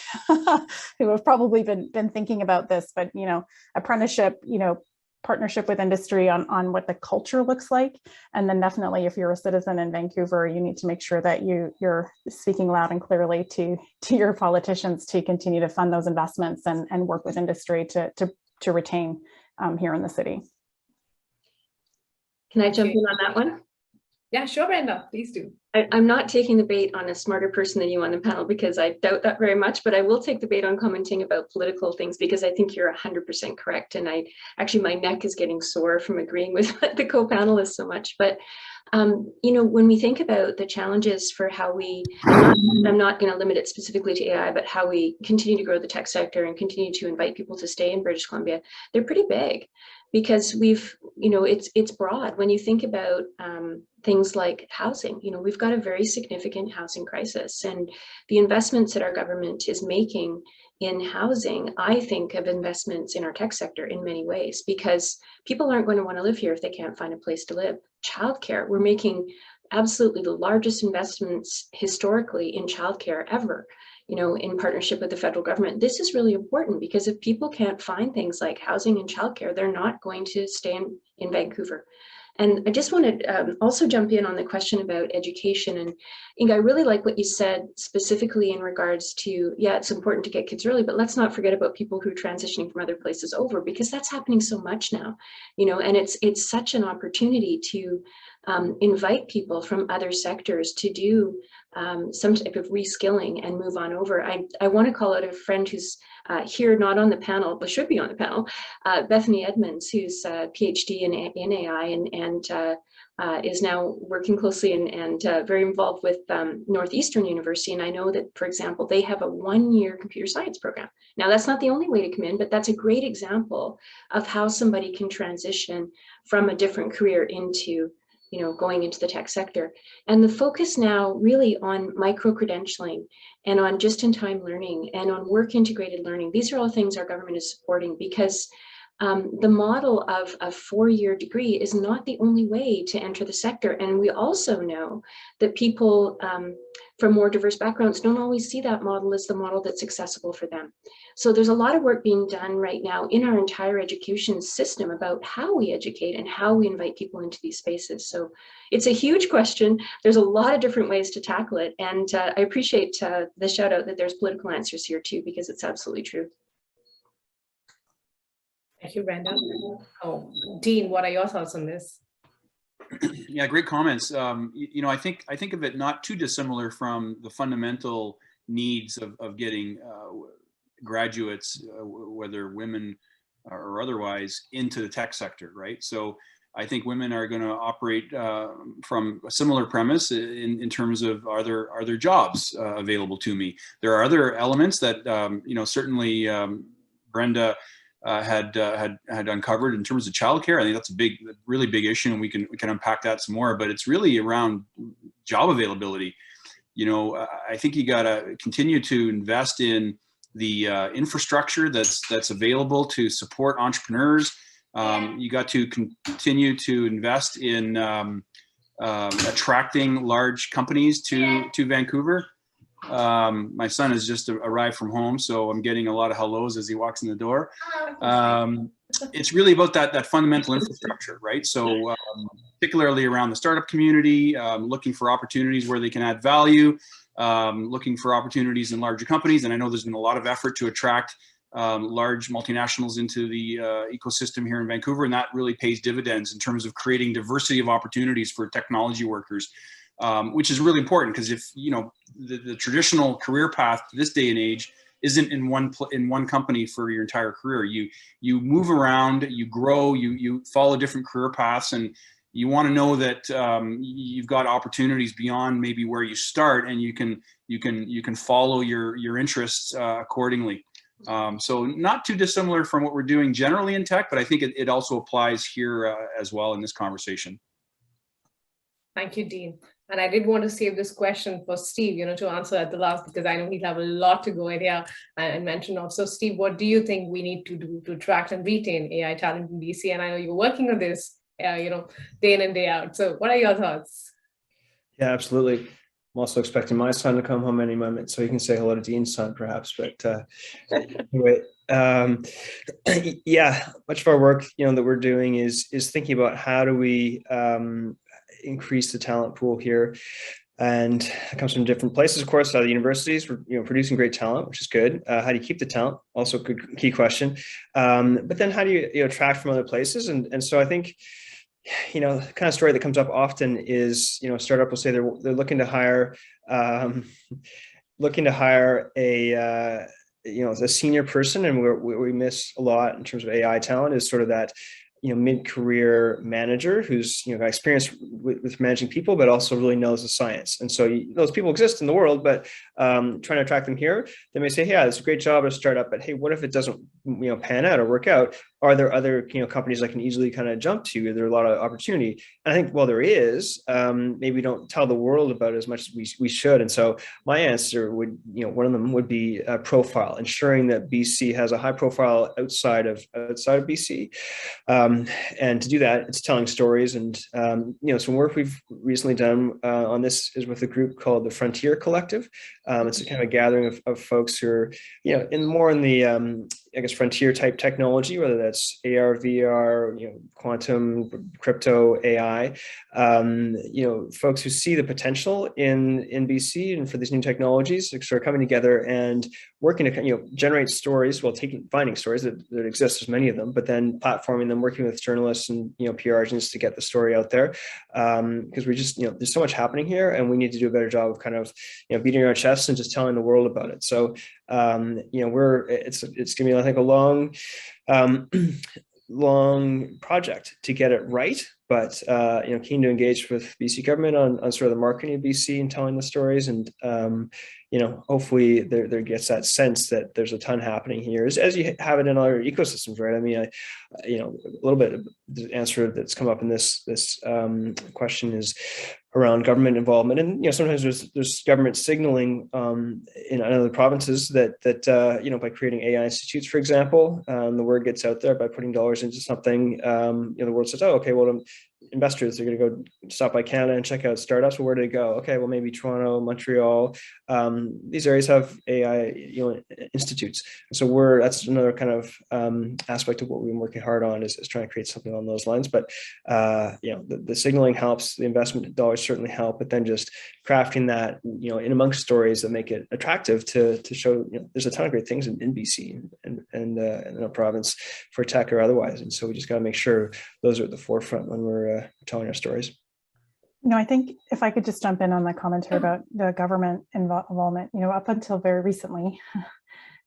who have probably been thinking about this. But, you know, apprenticeship, you know, partnership with industry on what the culture looks like. And then definitely if you're a citizen in Vancouver, you need to make sure that you're speaking loud and clearly to your politicians to continue to fund those investments and work with industry to retain here in the city. Can I jump in on that one? Yeah, sure, Brenda, please do. I'm not taking the bait on a smarter person than you on the panel because I doubt that very much, but I will take the bait on commenting about political things because I think you're 100% correct. And actually my neck is getting sore from agreeing with the co-panelists so much. But you know, when we think about the challenges for how I'm not going to limit it specifically to AI, but how we continue to grow the tech sector and continue to invite people to stay in British Columbia, they're pretty big. Because we've, you know, it's broad. When you think about things like housing, you know, we've got a very significant housing crisis, and the investments that our government is making in housing, I think of investments in our tech sector in many ways, because people aren't going to want to live here if they can't find a place to live. Childcare, we're making absolutely the largest investments historically in childcare ever, you know, in partnership with the federal government. This is really important because if people can't find things like housing and childcare, they're not going to stay in Vancouver. And I just want to also jump in on the question about education. And Inga, I really like what you said specifically in regards to, yeah, it's important to get kids early, but let's not forget about people who are transitioning from other places over, because that's happening so much now, you know, and it's such an opportunity to invite people from other sectors to do some type of reskilling and move on over. I want to call out a friend who's here, not on the panel, but should be on the panel, Bethany Edmonds, who's a PhD in AI and is now working closely and very involved with Northeastern University. And I know that, for example, they have a 1-year computer science program. Now, that's not the only way to come in, but that's a great example of how somebody can transition from a different career into, you know, going into the tech sector. And the focus now really on micro-credentialing and on just-in-time learning and on work-integrated learning. These are all things our government is supporting, because the model of a 4-year degree is not the only way to enter the sector. And we also know that people from more diverse backgrounds don't always see that model as the model that's accessible for them. So there's a lot of work being done right now in our entire education system about how we educate and how we invite people into these spaces. So it's a huge question. There's a lot of different ways to tackle it. And I appreciate the shout out that there's political answers here too, because it's absolutely true. Thank you, Brenda. Oh, Dean, what are your thoughts on this? Yeah, great comments. You know, I think of it not too dissimilar from the fundamental needs of getting graduates, whether women or otherwise, into the tech sector, right? So I think women are going to operate from a similar premise in terms of are there jobs available to me? There are other elements that you know, certainly Brenda had uncovered in terms of childcare. I think that's a really big issue, and we can unpack that some more. But it's really around job availability. You know, I think you got to continue to invest in the infrastructure that's available to support entrepreneurs. You got to continue to invest in attracting large companies to Vancouver. My son has just arrived from home, so I'm getting a lot of hellos as he walks in the door. It's really about that fundamental infrastructure, right? So particularly around the startup community, looking for opportunities where they can add value, looking for opportunities in larger companies. And I know there's been a lot of effort to attract large multinationals into the ecosystem here in Vancouver, and that really pays dividends in terms of creating diversity of opportunities for technology workers. Which is really important, because if you know the traditional career path this day and age isn't in one company for your entire career. You move around, you grow, you follow different career paths, and you want to know that you've got opportunities beyond maybe where you start, and you can follow your interests accordingly. So not too dissimilar from what we're doing generally in tech, but I think it also applies here as well in this conversation. Thank you, Dean. And I did want to save this question for Steve, to answer at the last, because I know he'll have a lot to go in here and mention of. So Steve, what do you think we need to do to attract and retain AI talent in BC? And I know you're working on this, day in and day out. So what are your thoughts? Yeah, absolutely. I'm also expecting my son to come home any moment, so he can say hello to Dean's son, perhaps. But anyway, yeah, much of our work, that we're doing is thinking about how do we increase the talent pool here, and it comes from different places, of course. Out of the universities, we're producing great talent, which is good. How do you keep the talent? Also, good key question. But then, how do you attract from other places? And so I think, the kind of story that comes up often is, a startup will say they're looking to hire a senior person, and what we miss a lot in terms of AI talent is sort of that mid-career manager who's got experience with managing people, but also really knows the science. And so those people exist in the world, but trying to attract them here, they may say, yeah, it's a great job at a startup, but hey, what if it doesn't pan out or work out? Are there other companies I can easily kind of jump to? Is there a lot of opportunity? And I think, well, there is. Maybe we don't tell the world about it as much as we should. And so my answer would, one of them would be profile, ensuring that BC has a high profile outside of BC. And to do that, it's telling stories. And some work we've recently done on this is with a group called the Frontier Collective. It's a kind of a gathering of folks who are in the frontier type technology, whether that's AR, VR, quantum, crypto, AI. Folks who see the potential in BC and for these new technologies, sort of coming together and working to generate stories. Well, finding stories that exist, there's many of them, but then platforming them, working with journalists and PR agents to get the story out there. Because we just there's so much happening here, and we need to do a better job of kind of beating our chests and just telling the world about it. So it's gonna be, I think, a long project to get it right, but keen to engage with BC government on sort of the marketing of BC and telling the stories, and hopefully there gets that sense that there's a ton happening here, as you have it in other ecosystems, right? I mean, a little bit of the answer that's come up in this question is around government involvement, and sometimes there's government signaling in other provinces that by creating AI institutes, for example, the word gets out there by putting dollars into something. The world says, oh, okay, well, investors are going to go stop by Canada and check out startups. Well, where do they go? Okay, well, maybe Toronto, Montreal. These areas have AI institutes. So that's another kind of aspect of what we've been working hard on is trying to create something along those lines. But the signaling helps, the investment dollars certainly help, but then just crafting that in amongst stories that make it attractive to show there's a ton of great things in BC and in our province for tech or otherwise. And so we just got to make sure those are at the forefront when we're telling our stories. I think if I could just jump in on the commentary about the government involvement, up until very recently,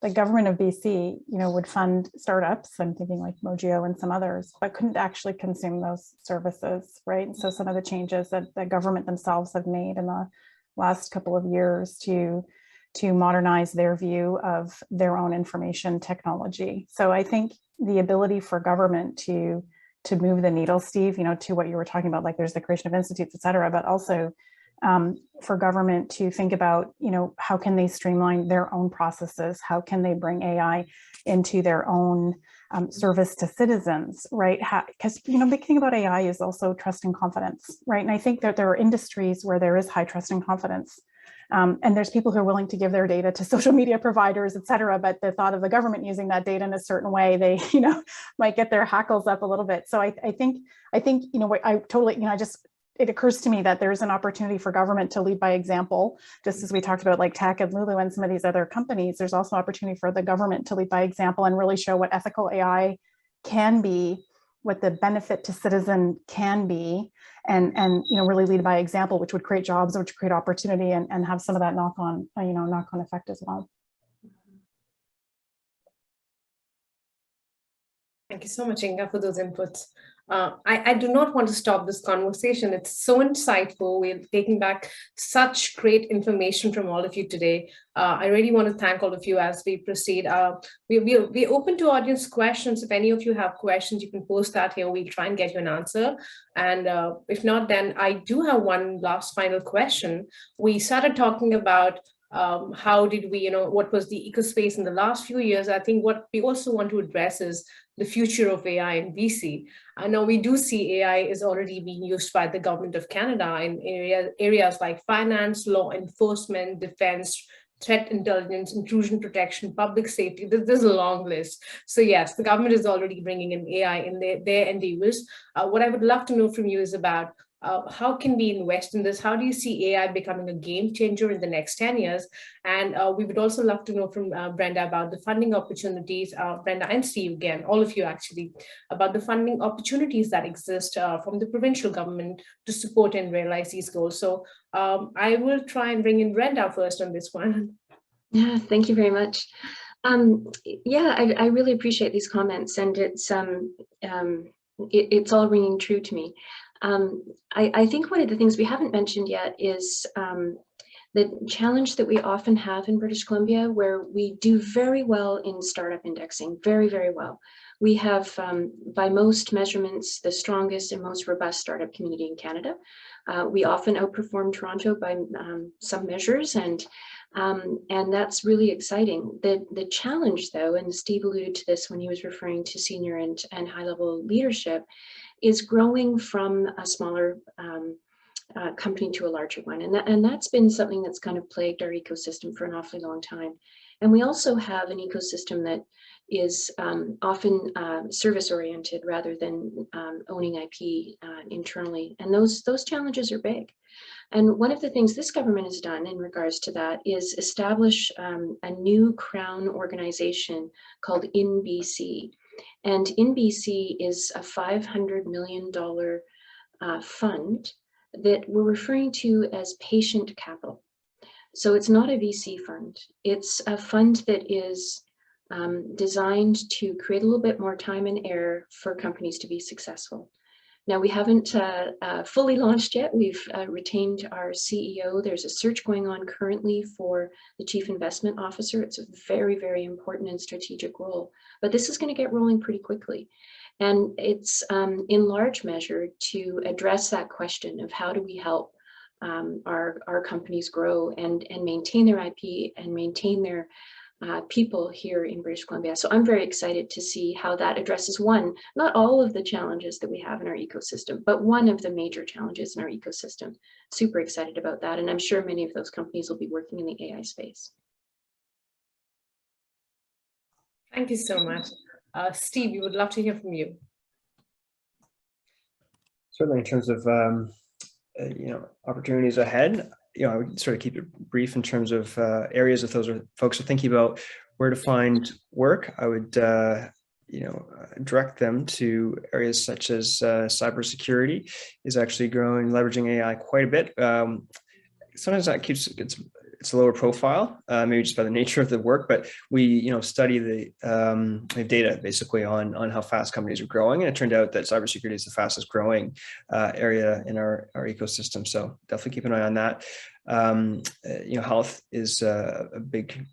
the government of BC, would fund startups, I'm thinking like Mojio and some others, but couldn't actually consume those services, right? And so some of the changes that the government themselves have made in the last couple of years to modernize their view of their own information technology. So I think the ability for government to move the needle, Steve, to what you were talking about, like there's the creation of institutes, et cetera, but also for government to think about, how can they streamline their own processes? How can they bring AI into their own service to citizens, right? Because, the big thing about AI is also trust and confidence, right? And I think that there are industries where there is high trust and confidence. And there's people who are willing to give their data to social media providers, et cetera, but the thought of the government using that data in a certain way, they, might get their hackles up a little bit. So I think, I totally, it occurs to me that there's an opportunity for government to lead by example, just as we talked about like Tech and Lulu and some of these other companies. There's also an opportunity for the government to lead by example and really show what ethical AI can be, what the benefit to citizen can be, and really lead by example, which would create jobs, which create opportunity, and have some of that knock-on effect as well. Thank you so much, Inga, for those inputs. I do not want to stop this conversation. It's so insightful. We're taking back such great information from all of you today. I really want to thank all of you as we proceed. We're open to audience questions. If any of you have questions, you can post that here. We'll try and get you an answer. And if not, then I do have one last final question. We started talking about how did we, what was the ecospace in the last few years? I think what we also want to address is the future of AI in BC. I know we do see AI is already being used by the government of Canada in areas like finance, law enforcement, defense, threat intelligence, intrusion protection, public safety. There's a long list. So yes, the government is already bringing in AI in their endeavors. What I would love to know from you is about how can we invest in this? How do you see AI becoming a game changer in the next 10 years? And we would also love to know from Brenda about the funding opportunities, Brenda and Steve, again, all of you actually, about the funding opportunities that exist from the provincial government to support and realize these goals. So I will try and bring in Brenda first on this one. Yeah, thank you very much. Yeah, I really appreciate these comments, and it's all ringing true to me. I think one of the things we haven't mentioned yet is the challenge that we often have in British Columbia, where we do very well in startup indexing, very, very well. We have, by most measurements, the strongest and most robust startup community in Canada. We often outperform Toronto by some measures, and that's really exciting. The challenge, though, and Steve alluded to this when he was referring to senior and high-level leadership, is growing from a smaller company to a larger one. And that's been something that's kind of plagued our ecosystem for an awfully long time. And we also have an ecosystem that is often service-oriented rather than owning IP internally. And those challenges are big. And one of the things this government has done in regards to that is establish a new Crown organization called AInBC. And AInBC is a $500 million fund that we're referring to as patient capital. So it's not a VC fund. It's a fund that is designed to create a little bit more time and air for companies to be successful. Now, we haven't fully launched yet. We've retained our CEO. There's a search going on currently for the Chief Investment Officer. It's a very, very important and strategic role. But this is going to get rolling pretty quickly. And it's in large measure to address that question of how do we help our companies grow and maintain their IP and maintain their people here in British Columbia. So I'm very excited to see how that addresses not all of the challenges that we have in our ecosystem, but one of the major challenges in our ecosystem. Super excited about that. And I'm sure many of those companies will be working in the AI space. Thank you so much. Steve, we would love to hear from you. Certainly in terms of opportunities ahead, I would sort of keep it brief in terms of areas if those folks are thinking about where to find work. I would direct them to areas such as cybersecurity is actually growing, leveraging AI quite a bit. Sometimes that it's a lower profile, maybe just by the nature of the work, but we study the data basically on how fast companies are growing, and it turned out that cybersecurity is the fastest growing area in our ecosystem. So definitely keep an eye on that. Health is a big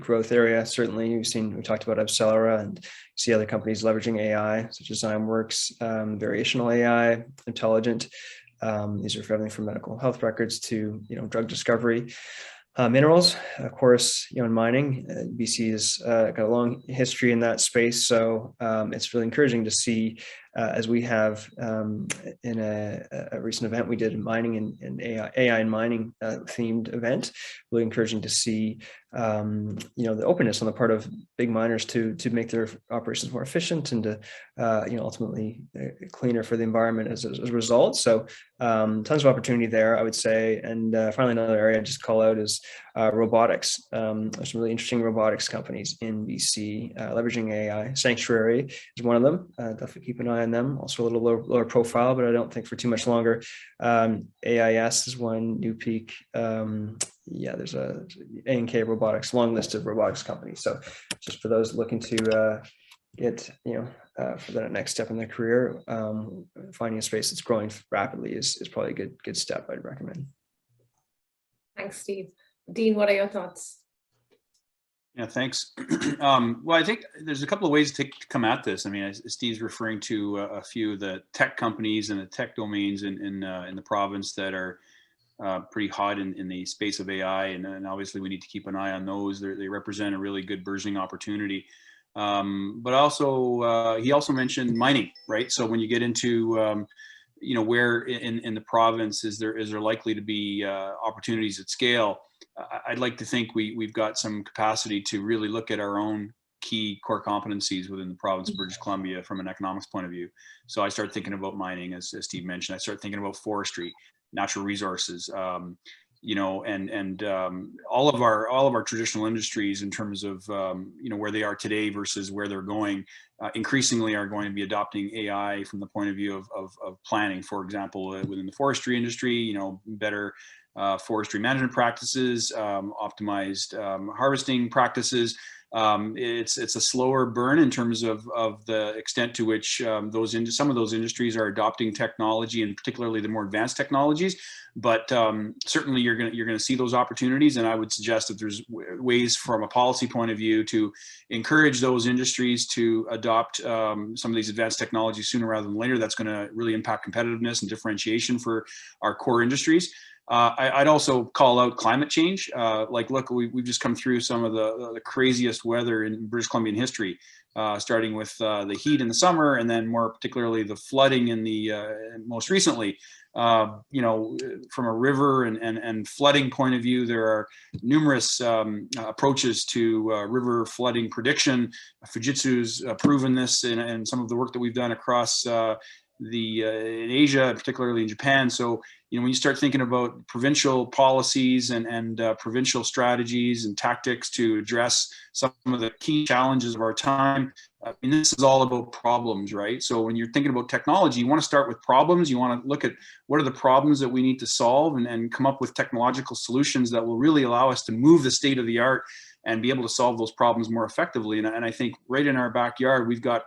growth area. Certainly, we talked about Sala, and you see other companies leveraging AI, such as Zymeworks, variational AI, Intelligent. These are for everything from medical health records to drug discovery. Minerals, of course, in mining, BC has got a long history in that space. So it's really encouraging to see, as we have in a recent event we did in mining and AI in mining themed event, really encouraging to see, the openness on the part of big miners to make their operations more efficient and to, ultimately cleaner for the environment as a result. So tons of opportunity there, I would say. And finally, another area I just call out is robotics. There's some really interesting robotics companies in BC leveraging AI. Sanctuary is one of them. Definitely keep an eye on them. Also a little lower profile, but I don't think for too much longer. AIS is one. New Peak. There's a A&K Robotics, long list of robotics companies. So just for those looking to get for the next step in their career, finding a space that's growing rapidly is probably a good step I'd recommend. Thanks, Steve. Dean, what are your thoughts? Yeah, thanks. Well, I think there's a couple of ways to come at this. I mean, Steve's referring to a few of the tech companies and the tech domains in the province that are pretty hot in the space of AI, and obviously we need to keep an eye on those. They represent a really good burgeoning opportunity. But also, he also mentioned mining, right? So when you get into where in the province is there likely to be opportunities at scale, I'd like to think we've got some capacity to really look at our own key core competencies within the province of British Columbia from an economics point of view. So I start thinking about mining, as Steve mentioned. I start thinking about forestry, natural resources, all of our traditional industries in terms of where they are today versus where they're going, increasingly are going to be adopting AI from the point of view of planning. For example, within the forestry industry, better forestry management practices, optimized harvesting practices. It's a slower burn in terms of the extent to which some of those industries are adopting technology, and particularly the more advanced technologies. But certainly you're going to see those opportunities, and I would suggest that there's ways from a policy point of view to encourage those industries to adopt some of these advanced technologies sooner rather than later. That's going to really impact competitiveness and differentiation for our core industries. I'd also call out climate change. Look, we've just come through some of the craziest weather in British Columbian history, starting with the heat in the summer, and then more particularly the flooding in the most recently. From a river and flooding point of view, there are numerous approaches to river flooding prediction. Fujitsu's proven this in some of the work that we've done across in Asia, particularly in Japan. So, when you start thinking about provincial policies and provincial strategies and tactics to address some of the key challenges of our time, this is all about problems, right? So when you're thinking about technology, you want to start with problems. You want to look at what are the problems that we need to solve, and come up with technological solutions that will really allow us to move the state of the art and be able to solve those problems more effectively. And I think right in our backyard, we've got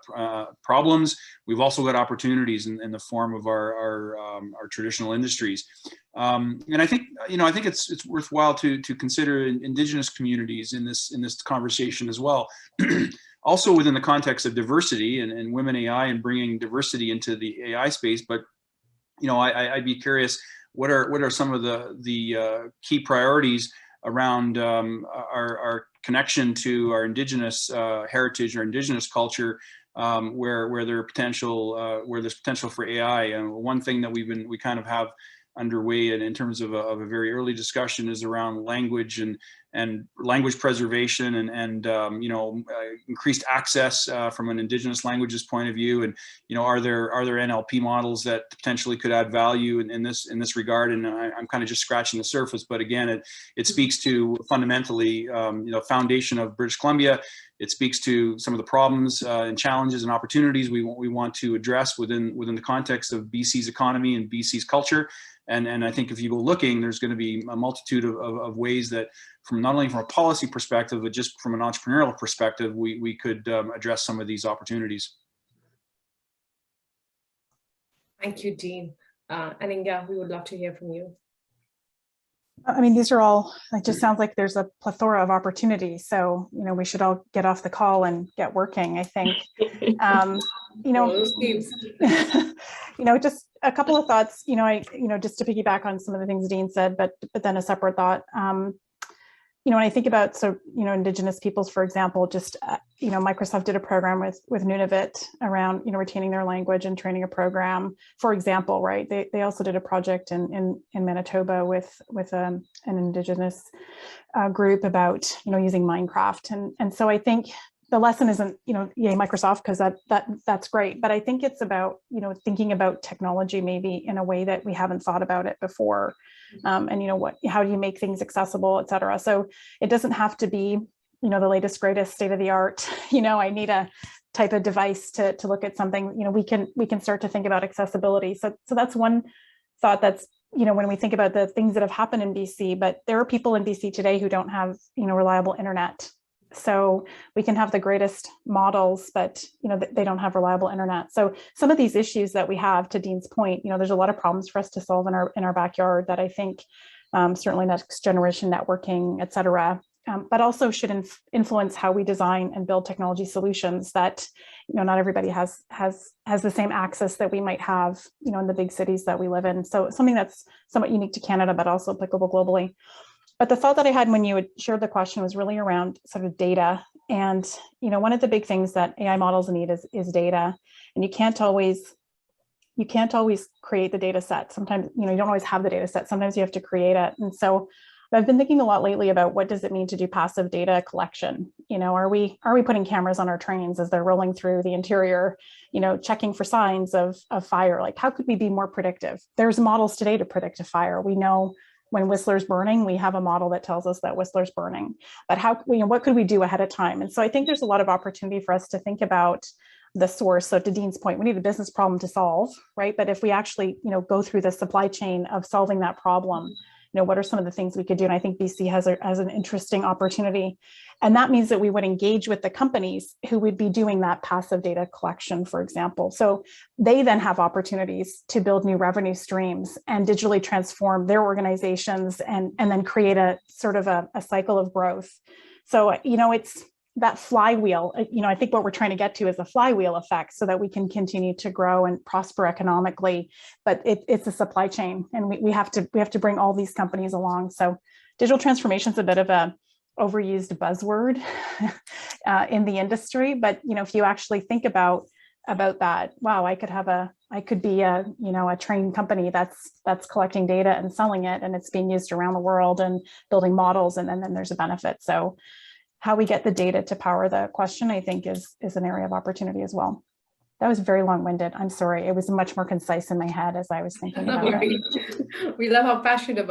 problems. We've also got opportunities in the form of our traditional industries. And I think it's worthwhile to consider Indigenous communities in this conversation as well. Also within the context of diversity and women AI and bringing diversity into the AI space. But I'd be curious, what are some of the key priorities around our connection to our Indigenous heritage or Indigenous culture, where there's potential for AI. And one thing that we kind of have underway in terms of a very early discussion is around language and language preservation and increased access from an Indigenous languages point of view. And are there NLP models that potentially could add value in this regard? And I'm kind of just scratching the surface, but again, it speaks to fundamentally foundation of British Columbia. It speaks to some of the problems and challenges and opportunities we want to address within the context of BC's economy and BC's culture. And I think if you go looking, there's going to be a multitude of ways that, from not only from a policy perspective, but just from an entrepreneurial perspective, we could address some of these opportunities. Thank you, Dean. And Inga, we would love to hear from you. I mean, these are all, it just sounds like there's a plethora of opportunities. So, we should all get off the call and get working, I think. Just a couple of thoughts, just to piggyback on some of the things Dean said, but then a separate thought. When I think about, Indigenous peoples, for example, Microsoft did a program with Nunavut around, retaining their language and training a program, for example, right? They also did a project in Manitoba with an Indigenous group about, using Minecraft. And so I think the lesson isn't, yay, Microsoft, because that's great. But I think it's about, thinking about technology maybe in a way that we haven't thought about it before. And, how do you make things accessible, et cetera. So it doesn't have to be, the latest, greatest, state of the art. I need a type of device to look at something. We can start to think about accessibility. So that's one thought that's, when we think about the things that have happened in BC, but there are people in BC today who don't have, reliable internet. So we can have the greatest models, but they don't have reliable internet. So some of these issues that we have, to Dean's point, there's a lot of problems for us to solve in our backyard that I think certainly next generation networking, et cetera, but also should influence how we design and build technology solutions that not everybody has the same access that we might have in the big cities that we live in. So something that's somewhat unique to Canada, but also applicable globally. But the thought that I had when you had shared the question was really around sort of data. And one of the big things that AI models need is data. And you can't always create the data set. Sometimes you don't always have the data set. Sometimes you have to create it. And so I've been thinking a lot lately about what does it mean to do passive data collection. Are we putting cameras on our trains as they're rolling through the interior, checking for signs of fire? Like, how could we be more predictive? There's models today to predict a fire. We know when Whistler's burning, we have a model that tells us that Whistler's burning. But what could we do ahead of time? And so I think there's a lot of opportunity for us to think about the source. So to Dean's point, we need a business problem to solve, right? But if we actually, go through the supply chain of solving that problem, what are some of the things we could do? And I think BC has an interesting opportunity. And that means that we would engage with the companies who would be doing that passive data collection, for example. So they then have opportunities to build new revenue streams and digitally transform their organizations and then create a sort of a cycle of growth. So, it's that flywheel. I think what we're trying to get to is a flywheel effect so that we can continue to grow and prosper economically, but it's a supply chain, and we have to bring all these companies along. So digital transformation is a bit of a overused buzzword in the industry, but if you actually think about that, wow, I could be a train company that's collecting data and selling it, and it's being used around the world and building models, and then there's a benefit. So how we get the data to power the question, I think, is an area of opportunity as well. That was very long-winded. I'm sorry. It was much more concise in my head as I was thinking about it. We love how passionate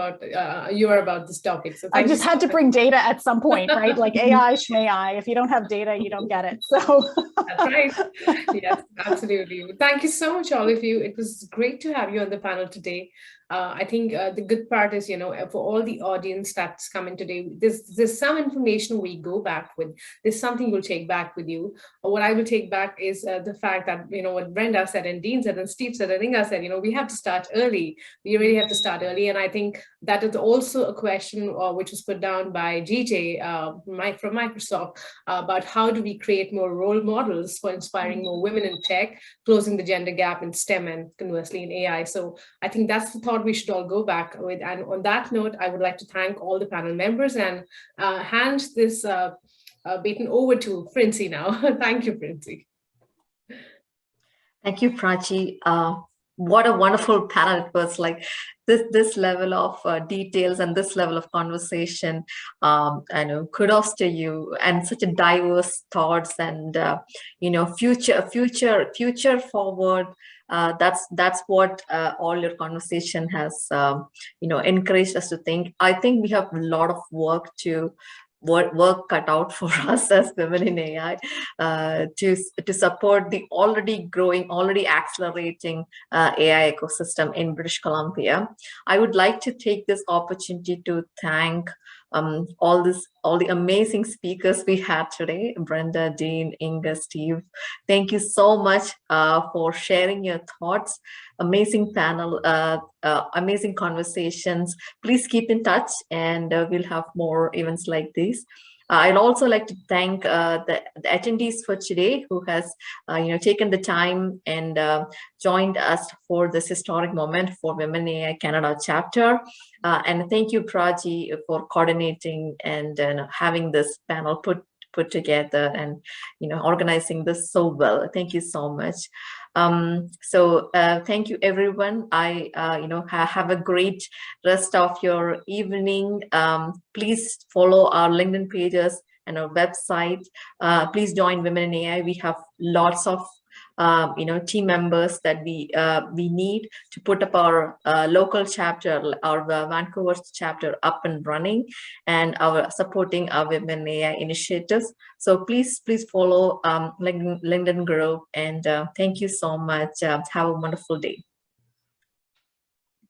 you are about this topic. So I just had to bring data at some point, right? Like AI, shmai. If you don't have data, you don't get it. So that's right. Yes, absolutely. Thank you so much, all of you. It was great to have you on the panel today. I think the good part is, for all the audience that's coming today, there's some information we go back with. There's something you'll take back with you. What I will take back is the fact that, what Brenda said and Dean said and Steve said and Inga said, we have to start early. We really have to start early. And I think that is also a question which was put down by GJ from Microsoft about how do we create more role models for inspiring more women in tech, closing the gender gap in STEM and conversely in AI. So I think that's the thought we should all go back with. And on that note, I would like to thank all the panel members and hand this baton over to Prelazzi now. Thank you, Prelazzi. Thank you, Prachi. What a wonderful panel it was. Like this level of details and this level of conversation. I know, kudos to you, and such a diverse thoughts and future forward. That's what all your conversation has encouraged us to think. I think we have a lot of work cut out for us as women in AI to support the already growing, already accelerating AI ecosystem in British Columbia. I would like to take this opportunity to thank all the amazing speakers we had today: Brenda, Dean, Inga, Steve. Thank you so much for sharing your thoughts. Amazing panel, amazing conversations. Please keep in touch, and we'll have more events like these. I'd also like to thank the attendees for today who has taken the time and joined us for this historic moment for Women AI Canada chapter. And thank you, Prachi, for coordinating and having this panel put together and organizing this so well. Thank you so much. Thank you, everyone. I have a great rest of your evening. Please follow our LinkedIn pages and our website. Please join Women in AI. We have lots of team members that we need to put up our local chapter, our Vancouver chapter up and running, and our supporting our Women AI initiatives. So please follow LinkedIn group, and thank you so much. Have a wonderful day.